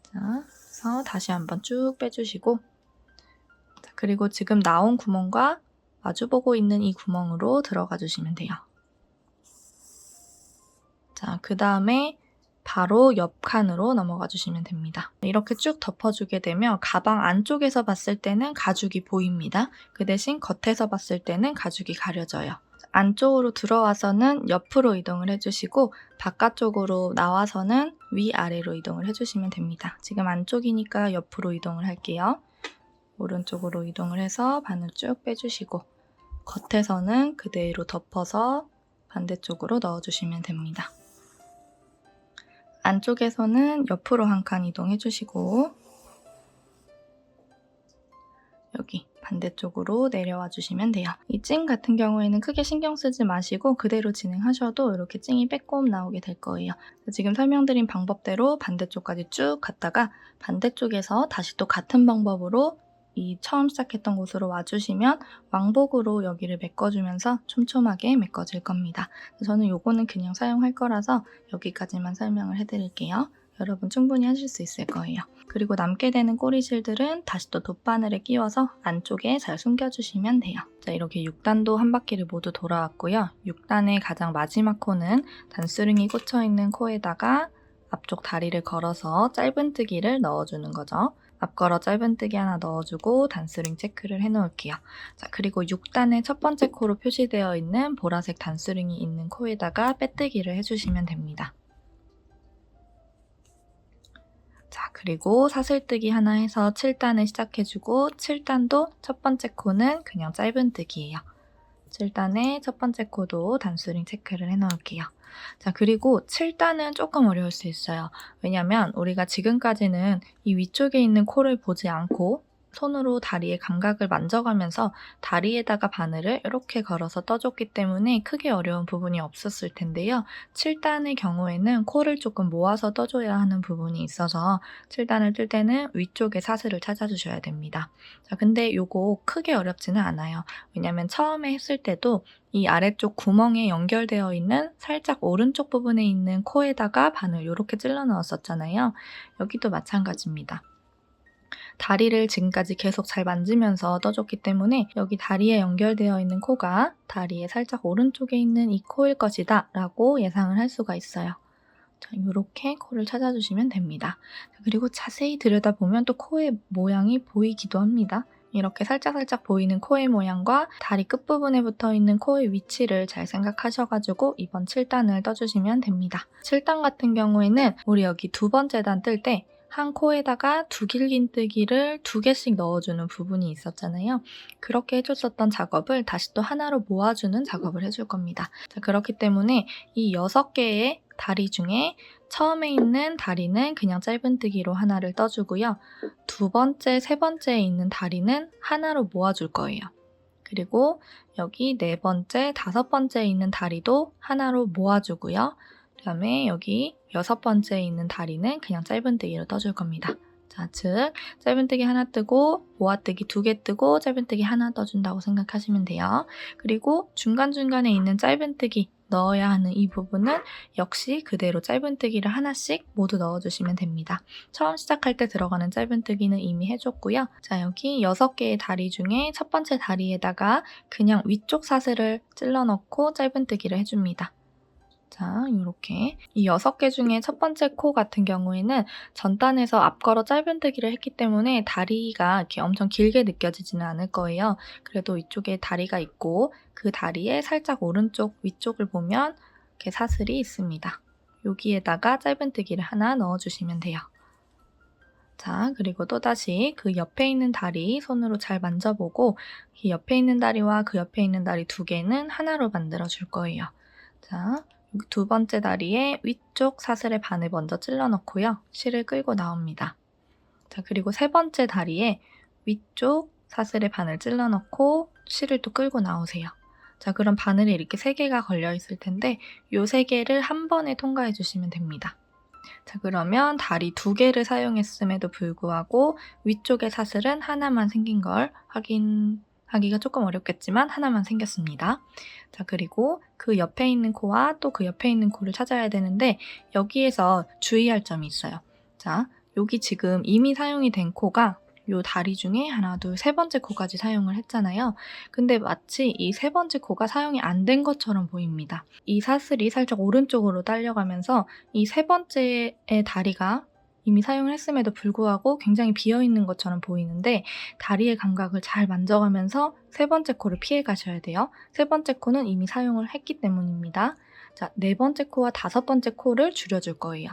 자, 그래서 다시 한번 쭉 빼주시고, 자, 그리고 지금 나온 구멍과 마주보고 있는 이 구멍으로 들어가 주시면 돼요. 자, 그 다음에 바로 옆 칸으로 넘어가 주시면 됩니다. 이렇게 쭉 덮어주게 되면 가방 안쪽에서 봤을 때는 가죽이 보입니다. 그 대신 겉에서 봤을 때는 가죽이 가려져요. 안쪽으로 들어와서는 옆으로 이동을 해주시고 바깥쪽으로 나와서는 위아래로 이동을 해주시면 됩니다. 지금 안쪽이니까 옆으로 이동을 할게요. 오른쪽으로 이동을 해서 바늘 쭉 빼주시고 겉에서는 그대로 덮어서 반대쪽으로 넣어주시면 됩니다. 안쪽에서는 옆으로 한 칸 이동해주시고 여기 반대쪽으로 내려와 주시면 돼요. 이 찡 같은 경우에는 크게 신경 쓰지 마시고 그대로 진행하셔도 이렇게 찡이 빼꼼 나오게 될 거예요. 지금 설명드린 방법대로 반대쪽까지 쭉 갔다가 반대쪽에서 다시 또 같은 방법으로 이 처음 시작했던 곳으로 와주시면 왕복으로 여기를 메꿔주면서 촘촘하게 메꿔질 겁니다. 저는 요거는 그냥 사용할 거라서 여기까지만 설명을 해드릴게요. 여러분 충분히 하실 수 있을 거예요. 그리고 남게 되는 꼬리실들은 다시 또 돗바늘에 끼워서 안쪽에 잘 숨겨주시면 돼요. 자, 이렇게 6단도 한 바퀴를 모두 돌아왔고요. 6단의 가장 마지막 코는 단수릉이 꽂혀있는 코에다가 앞쪽 다리를 걸어서 짧은뜨기를 넣어주는 거죠. 앞걸어 짧은뜨기 하나 넣어주고 단수링 체크를 해놓을게요. 자, 그리고 6단의 첫 번째 코로 표시되어 있는 보라색 단수링이 있는 코에다가 빼뜨기를 해주시면 됩니다. 자, 그리고 사슬뜨기 하나 해서 7단을 시작해주고 7단도 첫 번째 코는 그냥 짧은뜨기예요. 7단의 첫 번째 코도 단수링 체크를 해놓을게요. 자, 그리고 7단은 조금 어려울 수 있어요. 왜냐면 우리가 지금까지는 이 위쪽에 있는 코를 보지 않고 손으로 다리의 감각을 만져가면서 다리에다가 바늘을 이렇게 걸어서 떠줬기 때문에 크게 어려운 부분이 없었을 텐데요. 7단의 경우에는 코를 조금 모아서 떠줘야 하는 부분이 있어서 7단을 뜰 때는 위쪽에 사슬을 찾아주셔야 됩니다. 자, 근데 요거 크게 어렵지는 않아요. 왜냐면 처음에 했을 때도 이 아래쪽 구멍에 연결되어 있는 살짝 오른쪽 부분에 있는 코에다가 바늘 이렇게 찔러 넣었었잖아요. 여기도 마찬가지입니다. 다리를 지금까지 계속 잘 만지면서 떠줬기 때문에 여기 다리에 연결되어 있는 코가 다리의 살짝 오른쪽에 있는 이 코일 것이다 라고 예상을 할 수가 있어요. 자, 이렇게 코를 찾아주시면 됩니다. 그리고 자세히 들여다보면 또 코의 모양이 보이기도 합니다. 이렇게 살짝살짝 보이는 코의 모양과 다리 끝부분에 붙어있는 코의 위치를 잘 생각하셔가지고 이번 7단을 떠주시면 됩니다. 7단 같은 경우에는 우리 여기 두 번째 단 뜰 때 한 코에다가 두 길긴뜨기를 2개씩 넣어주는 부분이 있었잖아요. 그렇게 해줬었던 작업을 다시 또 하나로 모아주는 작업을 해줄 겁니다. 자, 그렇기 때문에 이 6개의 다리 중에 처음에 있는 다리는 그냥 짧은뜨기로 하나를 떠주고요. 두 번째, 세 번째에 있는 다리는 하나로 모아줄 거예요. 그리고 여기 네 번째, 다섯 번째에 있는 다리도 하나로 모아주고요. 그 다음에 여기 6번째에 있는 다리는 그냥 짧은뜨기로 떠줄 겁니다. 자, 즉 짧은뜨기 하나 뜨고 모아뜨기 2개 뜨고 짧은뜨기 하나 떠준다고 생각하시면 돼요. 그리고 중간중간에 있는 짧은뜨기 넣어야 하는 이 부분은 역시 그대로 짧은뜨기를 하나씩 모두 넣어주시면 됩니다. 처음 시작할 때 들어가는 짧은뜨기는 이미 해줬고요. 자, 여기 6개의 다리 중에 첫 번째 다리에다가 그냥 위쪽 사슬을 찔러 넣고 짧은뜨기를 해줍니다. 자, 이렇게 이 6개 중에 첫 번째 코 같은 경우에는 전단에서 앞걸어 짧은뜨기를 했기 때문에 다리가 이렇게 엄청 길게 느껴지지는 않을 거예요. 그래도 이쪽에 다리가 있고 그 다리에 살짝 오른쪽 위쪽을 보면 이렇게 사슬이 있습니다. 여기에다가 짧은뜨기를 하나 넣어주시면 돼요. 자, 그리고 또다시 그 옆에 있는 다리 손으로 잘 만져보고 이 옆에 있는 다리와 그 옆에 있는 다리 2개는 하나로 만들어 줄 거예요. 자, 두 번째 다리에 위쪽 사슬의 반을 먼저 찔러 넣고요. 실을 끌고 나옵니다. 자, 그리고 세 번째 다리에 위쪽 사슬에 바늘 찔러 넣고 실을 또 끌고 나오세요. 자, 그럼 바늘이 이렇게 3개가 걸려 있을 텐데 이 3개를 한 번에 통과해 주시면 됩니다. 자, 그러면 다리 2개를 사용했음에도 불구하고 위쪽의 사슬은 하나만 생긴 걸 확인하기가 조금 어렵겠지만 하나만 생겼습니다. 자, 그리고 그 옆에 있는 코와 또 그 옆에 있는 코를 찾아야 되는데 여기에서 주의할 점이 있어요. 자, 여기 지금 이미 사용이 된 코가 요 다리 중에 하나, 둘, 세 번째 코까지 사용을 했잖아요. 근데 마치 이 세 번째 코가 사용이 안 된 것처럼 보입니다. 이 사슬이 살짝 오른쪽으로 딸려가면서 이 세 번째의 다리가 이미 사용을 했음에도 불구하고 굉장히 비어있는 것처럼 보이는데 다리의 감각을 잘 만져가면서 세 번째 코를 피해 가셔야 돼요. 세 번째 코는 이미 사용을 했기 때문입니다. 자, 네 번째 코와 다섯 번째 코를 줄여줄 거예요.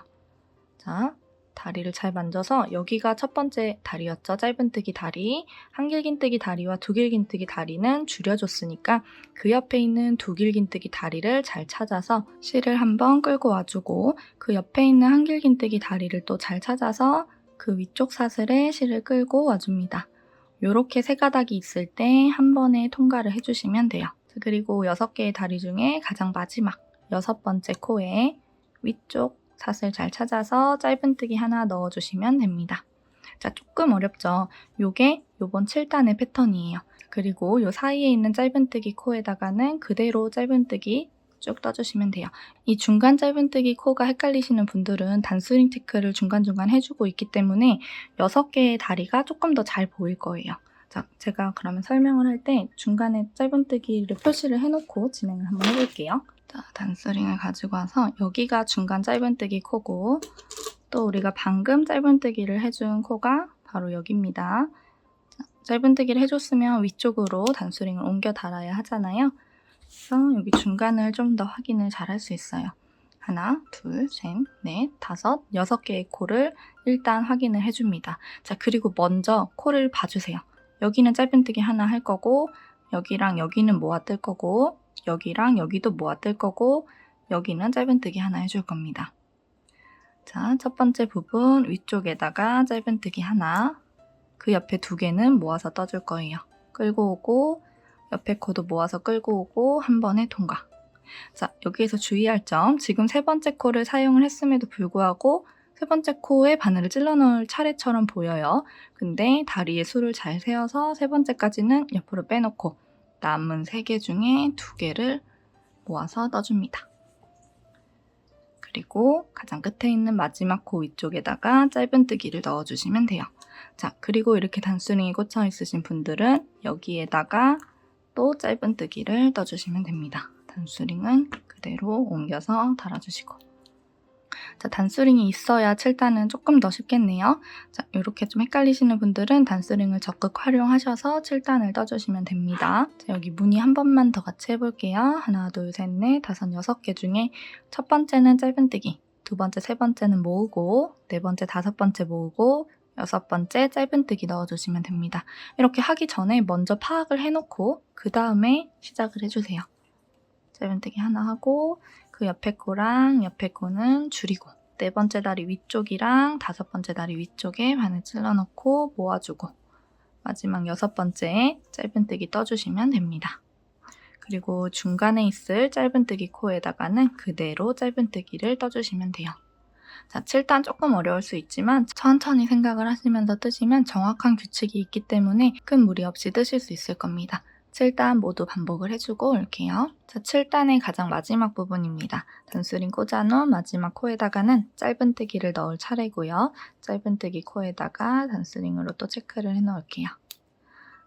자, 다리를 잘 만져서 여기가 첫 번째 다리였죠. 짧은뜨기 다리, 한길긴뜨기 다리와 두길긴뜨기 다리는 줄여줬으니까 그 옆에 있는 두길긴뜨기 다리를 잘 찾아서 실을 한번 끌고 와주고 그 옆에 있는 한길긴뜨기 다리를 또 잘 찾아서 그 위쪽 사슬에 실을 끌고 와줍니다. 이렇게 세 가닥이 있을 때 한 번에 통과를 해주시면 돼요. 그리고 6개의 다리 중에 가장 마지막 6번째 코에 위쪽 사슬 잘 찾아서 짧은뜨기 하나 넣어주시면 됩니다. 자, 조금 어렵죠? 요게 요번 7단의 패턴이에요. 그리고 요 사이에 있는 짧은뜨기 코에다가는 그대로 짧은뜨기 쭉 떠주시면 돼요. 이 중간 짧은뜨기 코가 헷갈리시는 분들은 단스링 체크를 중간중간 해주고 있기 때문에 6개의 다리가 조금 더 잘 보일 거예요. 자, 제가 그러면 설명을 할 때 중간에 짧은뜨기를 표시를 해놓고 진행을 한번 해볼게요. 자, 단스링을 가지고 와서 여기가 중간 짧은뜨기 코고 또 우리가 방금 짧은뜨기를 해준 코가 바로 여기입니다. 자, 짧은뜨기를 해줬으면 위쪽으로 단스링을 옮겨 달아야 하잖아요. 그래서 여기 중간을 좀 더 확인을 잘 할 수 있어요. 하나, 둘, 셋, 넷, 다섯, 6개의 코를 일단 확인을 해줍니다. 자, 그리고 먼저 코를 봐주세요. 여기는 짧은뜨기 하나 할 거고 여기랑 여기는 모아 뜰 거고 여기랑 여기도 모아 뜰 거고 여기는 짧은뜨기 하나 해줄 겁니다. 자, 첫 번째 부분 위쪽에다가 짧은뜨기 하나, 그 옆에 2개는 모아서 떠줄 거예요. 끌고 오고 옆에 코도 모아서 끌고 오고 한 번에 통과. 자, 여기에서 주의할 점, 지금 세 번째 코를 사용을 했음에도 불구하고 세 번째 코에 바늘을 찔러 넣을 차례처럼 보여요. 근데 다리에 수를 잘 세어서 세 번째까지는 옆으로 빼놓고 남은 3개 중에 2개를 모아서 떠줍니다. 그리고 가장 끝에 있는 마지막 코 위쪽에다가 짧은뜨기를 넣어주시면 돼요. 자, 그리고 이렇게 단스링이 꽂혀 있으신 분들은 여기에다가 또 짧은뜨기를 떠주시면 됩니다. 단스링은 그대로 옮겨서 달아주시고. 자, 단스링이 있어야 7단은 조금 더 쉽겠네요. 자, 이렇게 좀 헷갈리시는 분들은 단스링을 적극 활용하셔서 7단을 떠주시면 됩니다. 자, 여기 무늬 한 번만 더 같이 해볼게요. 하나, 둘, 셋, 넷, 다섯, 6개 중에 첫 번째는 짧은뜨기, 두 번째, 세 번째는 모으고, 네 번째, 다섯 번째 모으고, 6번째 짧은뜨기 넣어주시면 됩니다. 이렇게 하기 전에 먼저 파악을 해놓고 그 다음에 시작을 해주세요. 짧은뜨기 하나 하고 그 옆에 코랑 옆에 코는 줄이고 네 번째 다리 위쪽이랑 다섯 번째 다리 위쪽에 바늘 찔러 넣고 모아주고 마지막 6번째에 짧은뜨기 떠주시면 됩니다. 그리고 중간에 있을 짧은뜨기 코에다가는 그대로 짧은뜨기를 떠주시면 돼요. 자, 7단 조금 어려울 수 있지만 천천히 생각을 하시면서 뜨시면 정확한 규칙이 있기 때문에 큰 무리 없이 뜨실 수 있을 겁니다. 7단 모두 반복을 해주고 올게요. 자, 7단의 가장 마지막 부분입니다. 단스링 꽂아놓은 마지막 코에다가는 짧은뜨기를 넣을 차례고요. 짧은뜨기 코에다가 단스링으로 또 체크를 해놓을게요.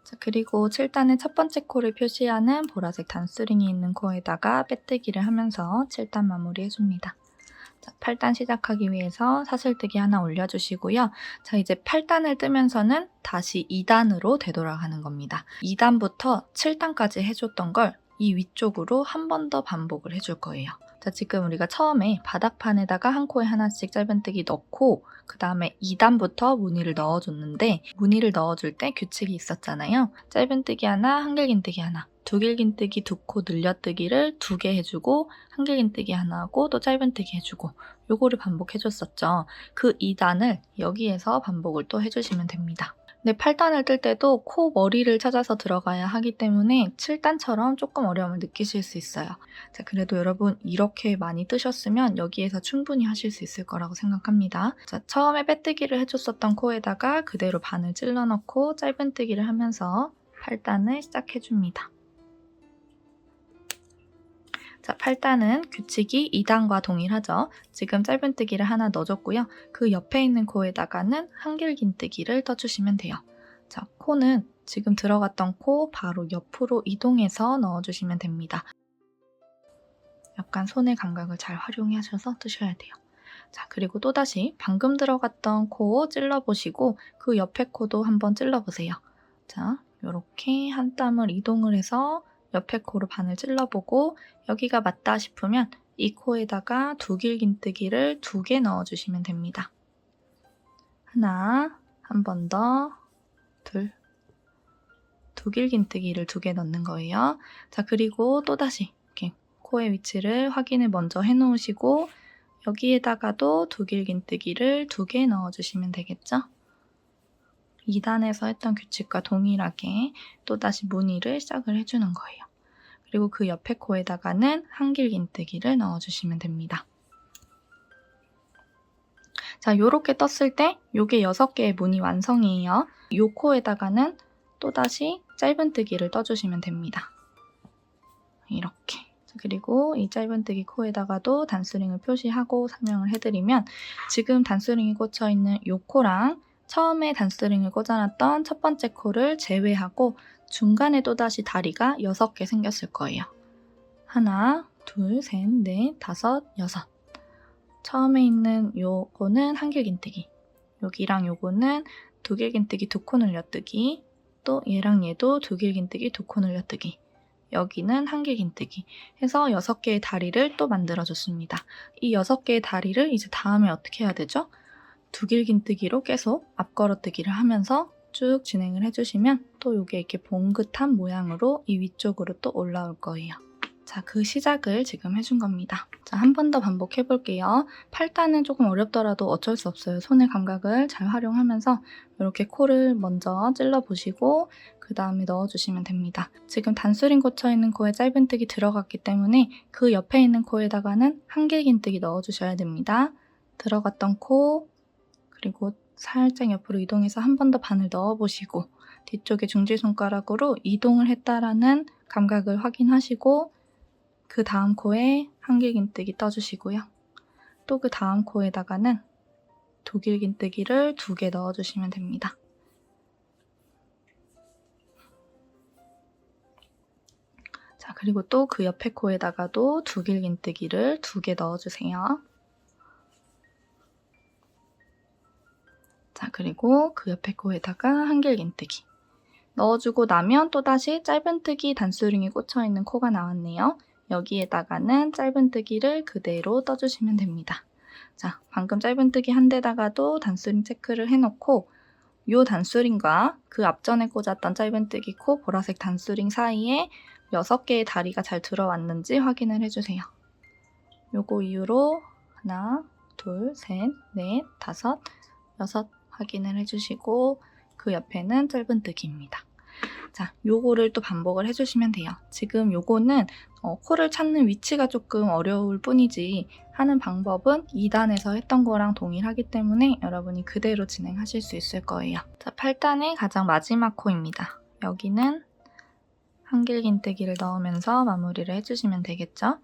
자, 그리고 7단의 첫 번째 코를 표시하는 보라색 단스링이 있는 코에다가 빼뜨기를 하면서 7단 마무리해줍니다. 자, 8단 시작하기 위해서 사슬뜨기 하나 올려주시고요. 자, 이제 8단을 뜨면서는 다시 2단으로 되돌아가는 겁니다. 2단부터 7단까지 해줬던 걸 이 위쪽으로 한 번 더 반복을 해줄 거예요. 자, 지금 우리가 처음에 바닥판에다가 한 코에 하나씩 짧은뜨기 넣고 그 다음에 2단부터 무늬를 넣어줬는데 무늬를 넣어줄 때 규칙이 있었잖아요. 짧은뜨기 하나, 한길긴뜨기 하나. 두길긴뜨기 2코 늘려뜨기를 2개 해주고 한길긴뜨기 하나 하고 또 짧은뜨기 해주고 요거를 반복해줬었죠. 그 2단을 여기에서 반복을 또 해주시면 됩니다. 근데 8단을 뜰 때도 코 머리를 찾아서 들어가야 하기 때문에 7단처럼 조금 어려움을 느끼실 수 있어요. 자, 그래도 여러분 이렇게 많이 뜨셨으면 여기에서 충분히 하실 수 있을 거라고 생각합니다. 자, 처음에 빼뜨기를 해줬었던 코에다가 그대로 반을 찔러 넣고 짧은뜨기를 하면서 8단을 시작해줍니다. 자, 8단은 규칙이 2단과 동일하죠. 지금 짧은뜨기를 하나 넣어줬고요. 그 옆에 있는 코에다가는 한길긴뜨기를 떠주시면 돼요. 자, 코는 지금 들어갔던 코 바로 옆으로 이동해서 넣어주시면 됩니다. 약간 손의 감각을 잘 활용하셔서 뜨셔야 돼요. 자, 그리고 또다시 방금 들어갔던 코 찔러보시고 그 옆에 코도 한번 찔러보세요. 자, 이렇게 한 땀을 이동을 해서 옆에 코로 반을 찔러보고 여기가 맞다 싶으면 이 코에다가 두길긴뜨기를 2개 넣어주시면 됩니다. 하나, 한 번 더, 둘, 두길긴뜨기를 2개 넣는 거예요. 자, 그리고 또다시 이렇게 코의 위치를 확인을 먼저 해놓으시고 여기에다가도 두길긴뜨기를 2개 넣어주시면 되겠죠? 2단에서 했던 규칙과 동일하게 또다시 무늬를 시작을 해주는 거예요. 그리고 그 옆에 코에다가는 한길긴뜨기를 넣어주시면 됩니다. 자, 요렇게 떴을 때 요게 6개의 무늬 완성이에요. 요 코에다가는 또다시 짧은뜨기를 떠주시면 됩니다. 이렇게. 그리고 이 짧은뜨기 코에다가도 단스링을 표시하고 설명을 해드리면 지금 단스링이 꽂혀있는 이 코랑 처음에 단스링을 꽂아놨던 첫 번째 코를 제외하고 중간에 또다시 다리가 6개 생겼을 거예요. 하나, 둘, 셋, 넷, 다섯, 여섯. 처음에 있는 요거는 한길긴뜨기, 여기랑 요거는 두길긴뜨기 2코 늘려뜨기, 또 얘랑 얘도 두길긴뜨기 2코 늘려뜨기, 여기는 한길긴뜨기 해서 6개의 다리를 또 만들어줬습니다. 이 6개의 다리를 이제 다음에 어떻게 해야 되죠? 두길긴뜨기로 계속 앞걸어뜨기를 하면서 쭉 진행을 해주시면 또 이게 이렇게 봉긋한 모양으로 이 위쪽으로 또 올라올 거예요. 자, 그 시작을 지금 해준 겁니다. 자, 한 번 더 반복해 볼게요. 8단은 조금 어렵더라도 어쩔 수 없어요. 손의 감각을 잘 활용하면서 이렇게 코를 먼저 찔러보시고 그 다음에 넣어주시면 됩니다. 지금 단스링 꽂혀있는 코에 짧은뜨기 들어갔기 때문에 그 옆에 있는 코에다가는 한길긴뜨기 넣어주셔야 됩니다. 들어갔던 코, 그리고 살짝 옆으로 이동해서 한 번 더 반을 넣어보시고 뒤쪽에 중지손가락으로 이동을 했다라는 감각을 확인하시고 그 다음 코에 한길긴뜨기 떠주시고요. 또 그 다음 코에다가는 두길긴뜨기를 2개 넣어주시면 됩니다. 자, 그리고 또 그 옆에 코에다가도 두길긴뜨기를 2개 넣어주세요. 자, 그리고 그 옆에 코에다가 한길긴뜨기 넣어주고 나면 또다시 짧은뜨기 단스링이 꽂혀있는 코가 나왔네요. 여기에다가는 짧은뜨기를 그대로 떠주시면 됩니다. 자, 방금 짧은뜨기 한 데다가도 단스링 체크를 해놓고 이 단스링과 그 앞전에 꽂았던 짧은뜨기 코 보라색 단스링 사이에 6개의 다리가 잘 들어왔는지 확인을 해주세요. 요거 이후로 하나, 둘, 셋, 넷, 다섯, 여섯 확인을 해주시고 그 옆에는 짧은뜨기입니다. 자, 요거를 또 반복을 해주시면 돼요. 지금 요거는 코를 찾는 위치가 조금 어려울 뿐이지 하는 방법은 2단에서 했던 거랑 동일하기 때문에 여러분이 그대로 진행하실 수 있을 거예요. 자, 8단의 가장 마지막 코입니다. 여기는 한길긴뜨기를 넣으면서 마무리를 해주시면 되겠죠?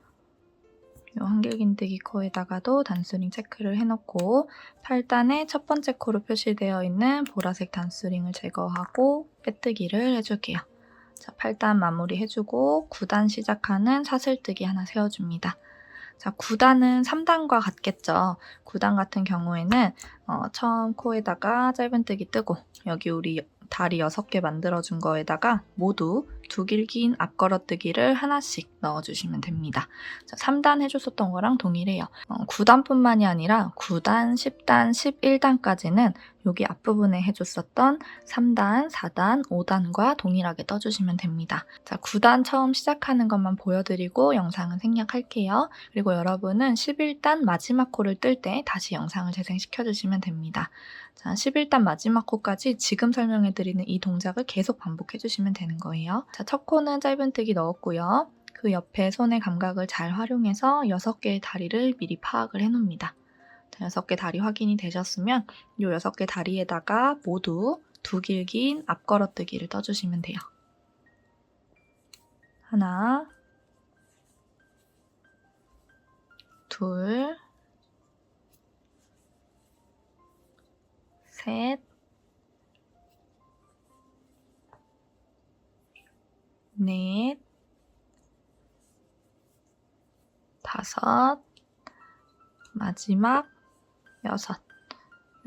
이 한길긴뜨기 코에다가도 단스링 체크를 해놓고 8단의 첫 번째 코로 표시되어 있는 보라색 단스링을 제거하고 빼뜨기를 해줄게요. 자, 8단 마무리 해주고 9단 시작하는 사슬뜨기 하나 세워줍니다. 자, 9단은 3단과 같겠죠. 9단 같은 경우에는 처음 코에다가 짧은뜨기 뜨고 여기 우리 다리 6개 만들어준 거에다가 모두 두길긴 앞걸어뜨기를 하나씩 넣어주시면 됩니다. 자, 3단 해줬었던 거랑 동일해요. 9단뿐만이 아니라 9단, 10단, 11단까지는 여기 앞부분에 해줬었던 3단, 4단, 5단과 동일하게 떠주시면 됩니다. 자, 9단 처음 시작하는 것만 보여드리고 영상은 생략할게요. 그리고 여러분은 11단 마지막 코를 뜰 때 다시 영상을 재생시켜주시면 됩니다. 자, 11단 마지막 코까지 지금 설명해드리는 이 동작을 계속 반복해주시면 되는 거예요. 자, 첫 코는 짧은뜨기 넣었고요. 그 옆에 손의 감각을 잘 활용해서 6개의 다리를 미리 파악을 해놓습니다. 6개 다리 확인이 되셨으면 이 6개 다리에다가 모두 두 길긴 앞걸어뜨기를 떠주시면 돼요. 하나, 둘, 셋, 넷, 다섯, 마지막 6.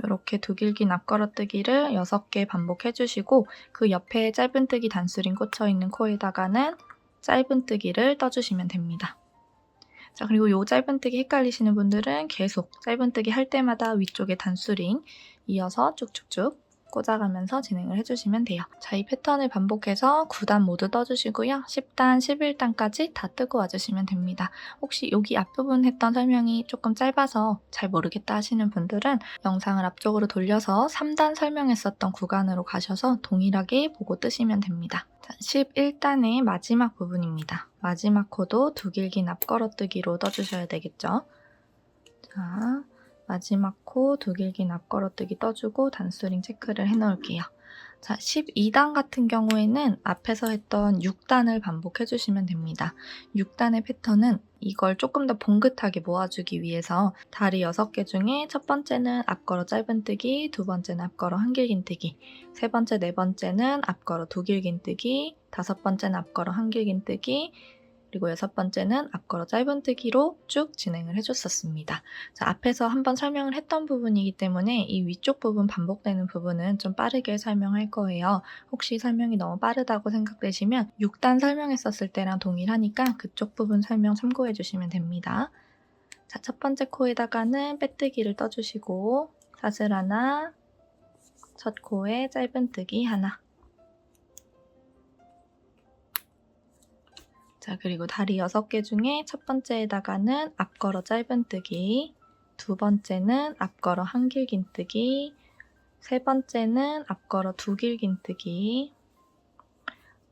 이렇게 두 길긴 앞걸어뜨기를 6개 반복해주시고 그 옆에 짧은뜨기 단수링 꽂혀있는 코에다가는 짧은뜨기를 떠주시면 됩니다. 자, 그리고 이 짧은뜨기 헷갈리시는 분들은 계속 짧은뜨기 할 때마다 위쪽에 단수링 이어서 쭉쭉쭉 꽂아가면서 진행을 해주시면 돼요. 자, 이 패턴을 반복해서 9단 모두 떠주시고요. 10단, 11단까지 다 뜨고 와주시면 됩니다. 혹시 여기 앞부분 했던 설명이 조금 짧아서 잘 모르겠다 하시는 분들은 영상을 앞쪽으로 돌려서 3단 설명했었던 구간으로 가셔서 동일하게 보고 뜨시면 됩니다. 자, 11단의 마지막 부분입니다. 마지막 코도 두 길긴 앞걸어뜨기로 떠주셔야 되겠죠. 자, 마지막 코 두 길긴 앞걸어뜨기 떠주고 단수링 체크를 해놓을게요. 자, 12단 같은 경우에는 앞에서 했던 6단을 반복해주시면 됩니다. 6단의 패턴은 이걸 조금 더 봉긋하게 모아주기 위해서 다리 6개 중에 첫 번째는 앞걸어 짧은뜨기, 두 번째는 앞걸어 한길긴뜨기, 세 번째, 네 번째는 앞걸어 두 길긴뜨기, 다섯 번째는 앞걸어 한길긴뜨기, 그리고 6번째는 앞걸어 짧은뜨기로 쭉 진행을 해줬었습니다. 자, 앞에서 한번 설명을 했던 부분이기 때문에 이 위쪽 부분 반복되는 부분은 좀 빠르게 설명할 거예요. 혹시 설명이 너무 빠르다고 생각되시면 6단 설명했었을 때랑 동일하니까 그쪽 부분 설명 참고해 주시면 됩니다. 자, 첫 번째 코에다가는 빼뜨기를 떠주시고 사슬 하나, 첫 코에 짧은뜨기 하나. 자, 그리고 다리 6개 중에 첫 번째에다가는 앞걸어 짧은뜨기, 두 번째는 앞걸어 한길긴뜨기, 세 번째는 앞걸어 두길긴뜨기,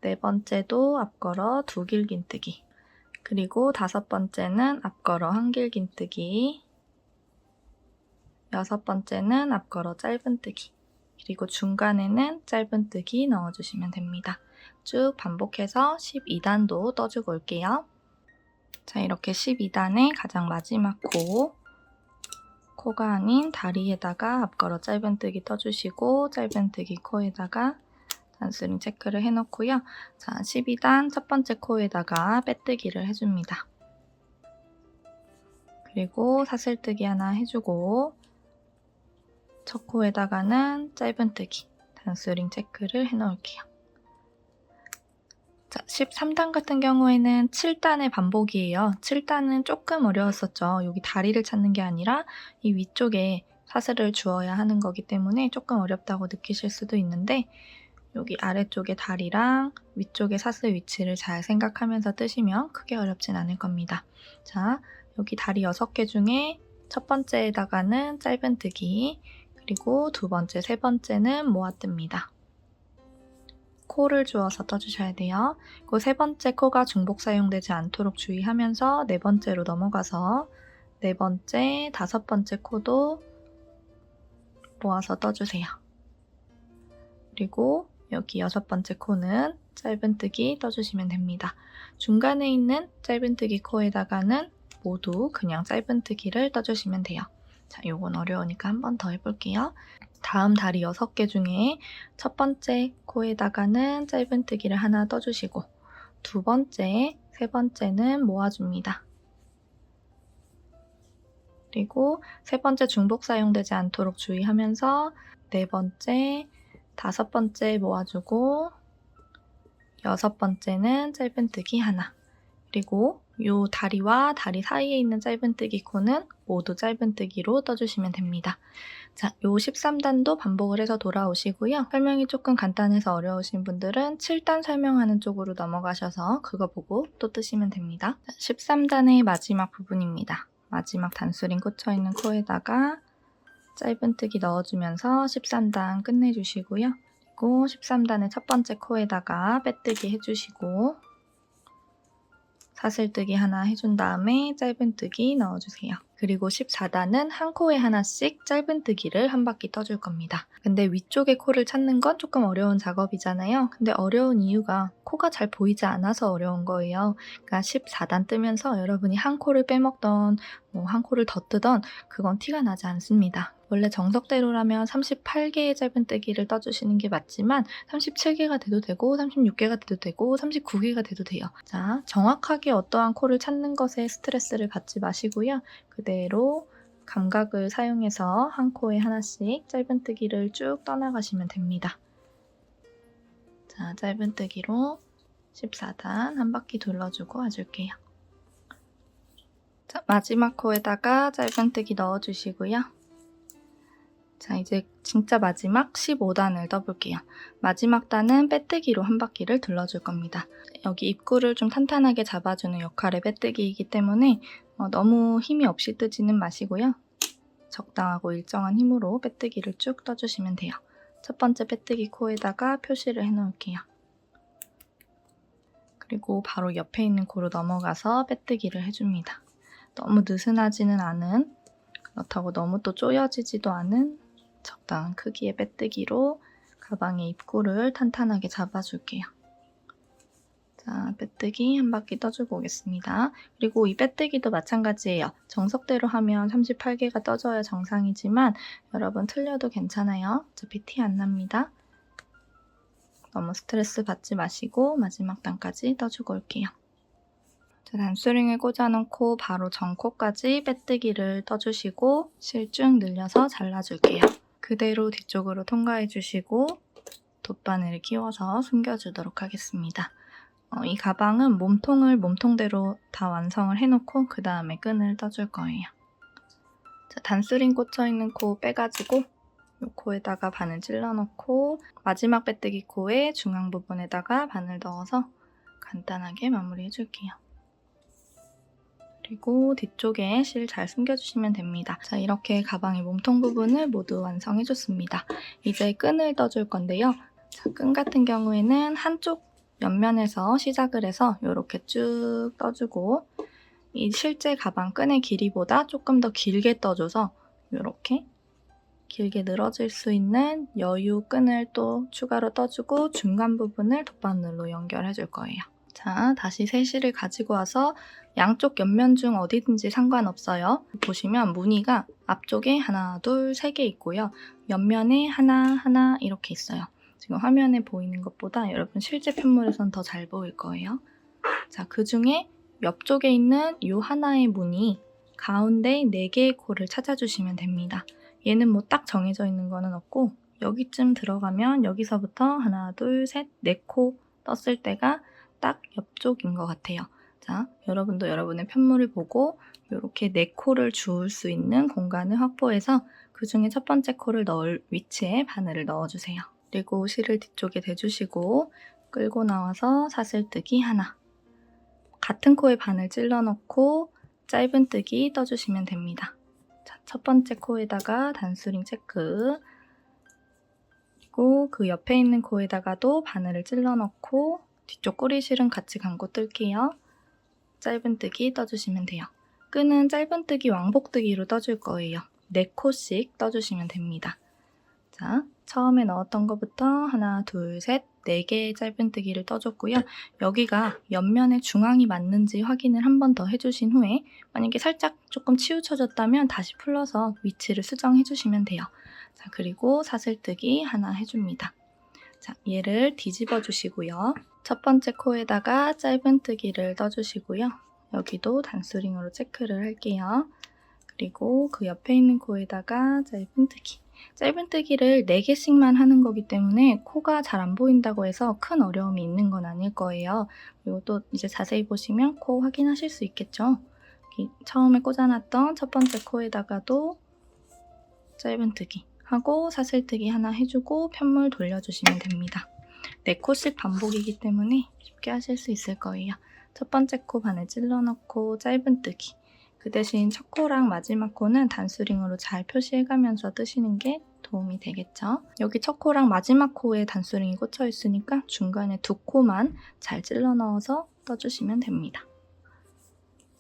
네 번째도 앞걸어 두길긴뜨기, 그리고 다섯 번째는 앞걸어 한길긴뜨기, 여섯 번째는 앞걸어 짧은뜨기, 그리고 중간에는 짧은뜨기 넣어주시면 됩니다. 쭉 반복해서 12단도 떠주고 올게요. 자, 이렇게 12단의 가장 마지막 코가 아닌 다리에다가 앞걸어 짧은뜨기 떠주시고 짧은뜨기 코에다가 단수링 체크를 해놓고요. 자, 12단 첫 번째 코에다가 빼뜨기를 해줍니다. 그리고 사슬뜨기 하나 해주고 첫 코에다가는 짧은뜨기, 단수링 체크를 해놓을게요. 자, 13단 같은 경우에는 7단의 반복이에요. 7단은 조금 어려웠었죠. 여기 다리를 찾는 게 아니라 이 위쪽에 사슬을 주어야 하는 거기 때문에 조금 어렵다고 느끼실 수도 있는데 여기 아래쪽에 다리랑 위쪽에 사슬 위치를 잘 생각하면서 뜨시면 크게 어렵진 않을 겁니다. 자, 여기 다리 6개 중에 첫 번째에다가는 짧은뜨기, 그리고 두 번째, 세 번째는 모아뜹니다. 코를 주어서 떠주셔야 돼요. 그 세 번째 코가 중복 사용되지 않도록 주의하면서 네 번째로 넘어가서 네 번째, 다섯 번째 코도 모아서 떠주세요. 그리고 여기 여섯 번째 코는 짧은뜨기 떠주시면 됩니다. 중간에 있는 짧은뜨기 코에다가는 모두 그냥 짧은뜨기를 떠주시면 돼요. 자, 요건 어려우니까 한 번 더 해볼게요. 다음 다리 6개 중에 첫 번째 코에다가는 짧은뜨기를 하나 떠주시고 두 번째, 세 번째는 모아줍니다. 그리고 세 번째 중복 사용되지 않도록 주의하면서 네 번째, 다섯 번째 모아주고 여섯 번째는 짧은뜨기 하나. 그리고 이 다리와 다리 사이에 있는 짧은뜨기 코는 모두 짧은뜨기로 떠주시면 됩니다. 자, 요 13단도 반복을 해서 돌아오시고요. 설명이 조금 간단해서 어려우신 분들은 7단 설명하는 쪽으로 넘어가셔서 그거 보고 또 뜨시면 됩니다. 13단의 마지막 부분입니다. 마지막 단수링 꽂혀있는 코에다가 짧은뜨기 넣어주면서 13단 끝내주시고요. 그리고 13단의 첫 번째 코에다가 빼뜨기 해주시고 사슬뜨기 하나 해준 다음에 짧은뜨기 넣어주세요. 그리고 14단은 한 코에 하나씩 짧은뜨기를 한 바퀴 떠줄 겁니다. 근데 위쪽에 코를 찾는 건 조금 어려운 작업이잖아요. 근데 어려운 이유가 코가 잘 보이지 않아서 어려운 거예요. 그러니까 14단 뜨면서 여러분이 한 코를 빼먹던 한 코를 더 뜨던 그건 티가 나지 않습니다. 원래 정석대로라면 38개의 짧은뜨기를 떠주시는 게 맞지만 37개가 돼도 되고 36개가 돼도 되고 39개가 돼도 돼요. 자, 정확하게 어떠한 코를 찾는 것에 스트레스를 받지 마시고요. 그대로 감각을 사용해서 한 코에 하나씩 짧은뜨기를 쭉 떠나가시면 됩니다. 자, 짧은뜨기로 14단 한 바퀴 둘러주고 와줄게요. 자, 마지막 코에다가 짧은뜨기 넣어주시고요. 자, 이제 진짜 마지막 15단을 떠볼게요. 마지막 단은 빼뜨기로 한 바퀴를 둘러줄 겁니다. 여기 입구를 좀 탄탄하게 잡아주는 역할의 빼뜨기이기 때문에 너무 힘이 없이 뜨지는 마시고요. 적당하고 일정한 힘으로 빼뜨기를 쭉 떠주시면 돼요. 첫 번째 빼뜨기 코에다가 표시를 해놓을게요. 그리고 바로 옆에 있는 코로 넘어가서 빼뜨기를 해줍니다. 너무 느슨하지는 않은, 그렇다고 너무 또 쪼여지지도 않은 적당한 크기의 빼뜨기로 가방의 입구를 탄탄하게 잡아줄게요. 자, 빼뜨기 한 바퀴 떠주고 오겠습니다. 그리고 이 빼뜨기도 마찬가지예요. 정석대로 하면 38개가 떠져야 정상이지만 여러분 틀려도 괜찮아요. 어차피 티 안 납니다. 너무 스트레스 받지 마시고 마지막 단까지 떠주고 올게요. 자, 단수링을 꽂아놓고 바로 전코까지 빼뜨기를 떠주시고 실 쭉 늘려서 잘라줄게요. 그대로 뒤쪽으로 통과해주시고 돗바늘을 끼워서 숨겨주도록 하겠습니다. 이 가방은 몸통을 몸통대로 다 완성을 해놓고 그 다음에 끈을 떠줄 거예요. 자, 단수링 꽂혀있는 코 빼가지고 이 코에다가 바늘 찔러넣고 마지막 빼뜨기 코의 중앙 부분에다가 바늘 넣어서 간단하게 마무리해줄게요. 그리고 뒤쪽에 실 잘 숨겨주시면 됩니다. 자, 이렇게 가방의 몸통 부분을 모두 완성해줬습니다. 이제 끈을 떠줄 건데요. 자, 끈 같은 경우에는 한쪽 옆면에서 시작을 해서 이렇게 쭉 떠주고 이 실제 가방 끈의 길이보다 조금 더 길게 떠줘서 이렇게 길게 늘어질 수 있는 여유 끈을 또 추가로 떠주고 중간 부분을 돗바늘로 연결해줄 거예요. 자, 다시 세실을 가지고 와서 양쪽 옆면 중 어디든지 상관없어요. 보시면 무늬가 앞쪽에 하나, 둘, 세 개 있고요. 옆면에 하나, 하나 이렇게 있어요. 지금 화면에 보이는 것보다 여러분 실제 편물에선 더 잘 보일 거예요. 자, 그 중에 옆쪽에 있는 이 하나의 무늬 가운데 4개의 코를 찾아주시면 됩니다. 얘는 뭐 딱 정해져 있는 거는 없고 여기쯤 들어가면 여기서부터 하나, 둘, 셋, 4코 떴을 때가 딱 옆쪽인 것 같아요. 자, 여러분도 여러분의 편물을 보고 이렇게 4코를 주울 수 있는 공간을 확보해서 그 중에 첫 번째 코를 넣을 위치에 바늘을 넣어주세요. 그리고 실을 뒤쪽에 대주시고 끌고 나와서 사슬뜨기 하나. 같은 코에 바늘 찔러 넣고 짧은뜨기 떠주시면 됩니다. 자, 첫 번째 코에다가 단수링 체크. 그리고 그 옆에 있는 코에다가도 바늘을 찔러 넣고 뒤쪽 꼬리실은 같이 감고 뜰게요. 짧은뜨기 떠주시면 돼요. 끈은 짧은뜨기 왕복뜨기로 떠줄 거예요. 4코씩 떠주시면 됩니다. 자, 처음에 넣었던 것부터 하나, 둘, 셋, 4개의 짧은뜨기를 떠줬고요. 여기가 옆면에 중앙이 맞는지 확인을 한 번 더 해주신 후에 만약에 살짝 조금 치우쳐졌다면 다시 풀러서 위치를 수정해주시면 돼요. 자, 그리고 사슬뜨기 하나 해줍니다. 자, 얘를 뒤집어 주시고요. 첫 번째 코에다가 짧은뜨기를 떠주시고요. 여기도 단수링으로 체크를 할게요. 그리고 그 옆에 있는 코에다가 짧은뜨기. 짧은뜨기를 4개씩만 하는 거기 때문에 코가 잘 안 보인다고 해서 큰 어려움이 있는 건 아닐 거예요. 그리고 또 이제 자세히 보시면 코 확인하실 수 있겠죠? 처음에 꽂아놨던 첫 번째 코에다가도 짧은뜨기 하고 사슬뜨기 하나 해주고 편물 돌려주시면 됩니다. 4코씩 반복이기 때문에 쉽게 하실 수 있을 거예요. 첫 번째 코 바늘 찔러 넣고 짧은뜨기. 그 대신 첫 코랑 마지막 코는 단수링으로 잘 표시해가면서 뜨시는 게 도움이 되겠죠. 여기 첫 코랑 마지막 코에 단수링이 꽂혀 있으니까 중간에 2코만 잘 찔러 넣어서 떠주시면 됩니다.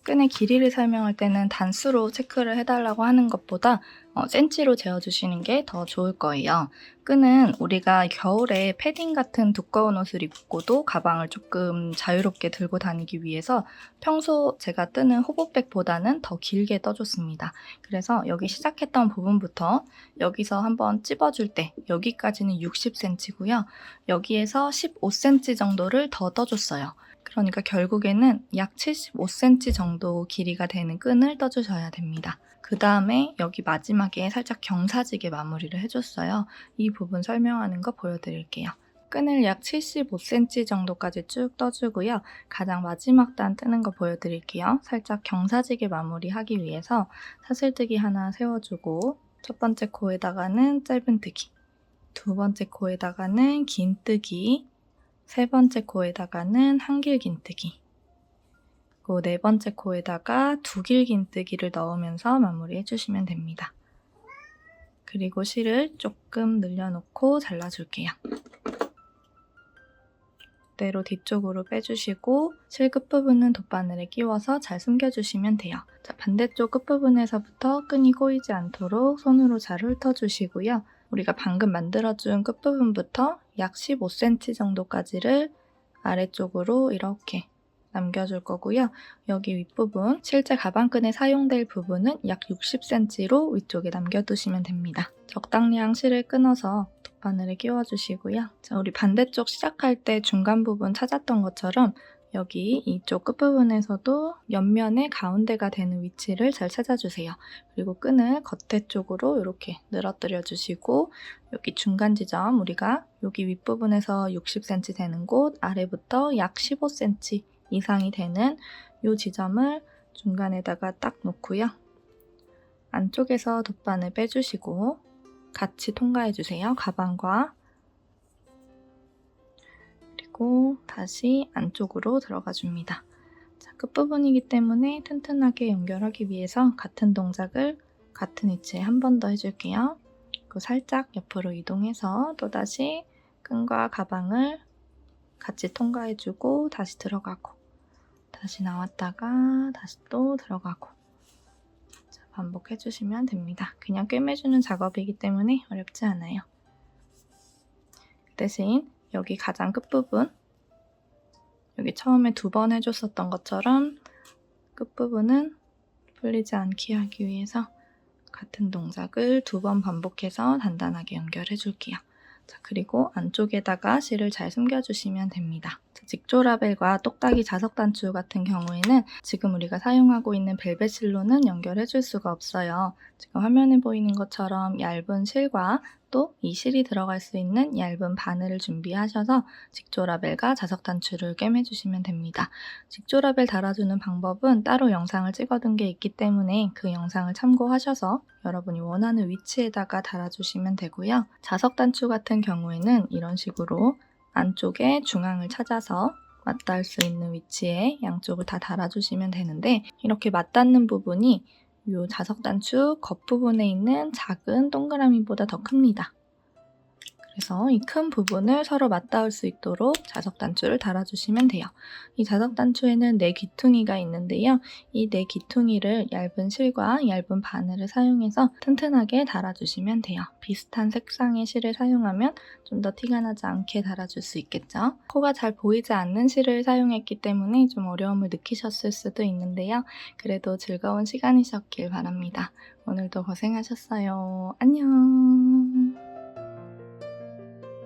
끈의 길이를 설명할 때는 단수로 체크를 해달라고 하는 것보다 센치로 재어주시는 게 더 좋을 거예요. 끈은 우리가 겨울에 패딩 같은 두꺼운 옷을 입고도 가방을 조금 자유롭게 들고 다니기 위해서 평소 제가 뜨는 호보백보다는 더 길게 떠줬습니다. 그래서 여기 시작했던 부분부터 여기서 한번 찝어줄 때 여기까지는 60cm고요. 여기에서 15cm 정도를 더 떠줬어요. 그러니까 결국에는 약 75cm 정도 길이가 되는 끈을 떠주셔야 됩니다. 그 다음에 여기 마지막에 살짝 경사지게 마무리를 해줬어요. 이 부분 설명하는 거 보여드릴게요. 끈을 약 75cm 정도까지 쭉 떠주고요. 가장 마지막 단 뜨는 거 보여드릴게요. 살짝 경사지게 마무리하기 위해서 사슬뜨기 하나 세워주고 첫 번째 코에다가는 짧은뜨기, 두 번째 코에다가는 긴뜨기, 세 번째 코에다가는 한길 긴뜨기, 그리고 네 번째 코에다가 두길 긴뜨기를 넣으면서 마무리해주시면 됩니다. 그리고 실을 조금 늘려놓고 잘라줄게요. 그대로 뒤쪽으로 빼주시고 실 끝부분은 돗바늘에 끼워서 잘 숨겨주시면 돼요. 자, 반대쪽 끝부분에서부터 끈이 꼬이지 않도록 손으로 잘 훑어주시고요. 우리가 방금 만들어준 끝부분부터 약 15cm 정도까지를 아래쪽으로 이렇게 남겨줄 거고요. 여기 윗부분, 실제 가방끈에 사용될 부분은 약 60cm로 위쪽에 남겨두시면 됩니다. 적당량 실을 끊어서 돗바늘에 끼워주시고요. 자, 우리 반대쪽 시작할 때 중간 부분 찾았던 것처럼 여기 이쪽 끝부분에서도 옆면의 가운데가 되는 위치를 잘 찾아주세요. 그리고 끈을 겉에 쪽으로 이렇게 늘어뜨려 주시고 여기 중간 지점, 우리가 여기 윗부분에서 60cm 되는 곳 아래부터 약 15cm 이상이 되는 이 지점을 중간에다가 딱 놓고요. 안쪽에서 돗바늘 빼주시고 같이 통과해주세요. 가방과. 그리고 다시 안쪽으로 들어가 줍니다. 자, 끝부분이기 때문에 튼튼하게 연결하기 위해서 같은 동작을 같은 위치에 한 번 더 해줄게요. 그리고 살짝 옆으로 이동해서 또다시 끈과 가방을 같이 통과해주고 다시 들어가고 다시 나왔다가 다시 또 들어가고 자, 반복해주시면 됩니다. 그냥 꿰매주는 작업이기 때문에 어렵지 않아요. 그 대신 여기 가장 끝부분, 여기 처음에 2번 해줬었던 것처럼 끝부분은 풀리지 않게 하기 위해서 같은 동작을 2번 반복해서 단단하게 연결해줄게요. 자, 그리고 안쪽에다가 실을 잘 숨겨주시면 됩니다. 직조 라벨과 똑딱이 자석 단추 같은 경우에는 지금 우리가 사용하고 있는 벨벳 실로는 연결해줄 수가 없어요. 지금 화면에 보이는 것처럼 얇은 실과 또 이 실이 들어갈 수 있는 얇은 바늘을 준비하셔서 직조 라벨과 자석 단추를 꿰매주시면 됩니다. 직조 라벨 달아주는 방법은 따로 영상을 찍어둔 게 있기 때문에 그 영상을 참고하셔서 여러분이 원하는 위치에다가 달아주시면 되고요. 자석 단추 같은 경우에는 이런 식으로 안쪽에 중앙을 찾아서 맞닿을 수 있는 위치에 양쪽을 다 달아주시면 되는데 이렇게 맞닿는 부분이 이 자석 단추 겉부분에 있는 작은 동그라미보다 더 큽니다. 그래서 이 큰 부분을 서로 맞닿을 수 있도록 자석 단추를 달아주시면 돼요. 이 자석 단추에는 4귀퉁이가 있는데요. 이 4귀퉁이를 얇은 실과 얇은 바늘을 사용해서 튼튼하게 달아주시면 돼요. 비슷한 색상의 실을 사용하면 좀 더 티가 나지 않게 달아줄 수 있겠죠. 코가 잘 보이지 않는 실을 사용했기 때문에 좀 어려움을 느끼셨을 수도 있는데요. 그래도 즐거운 시간이셨길 바랍니다. 오늘도 고생하셨어요. 안녕.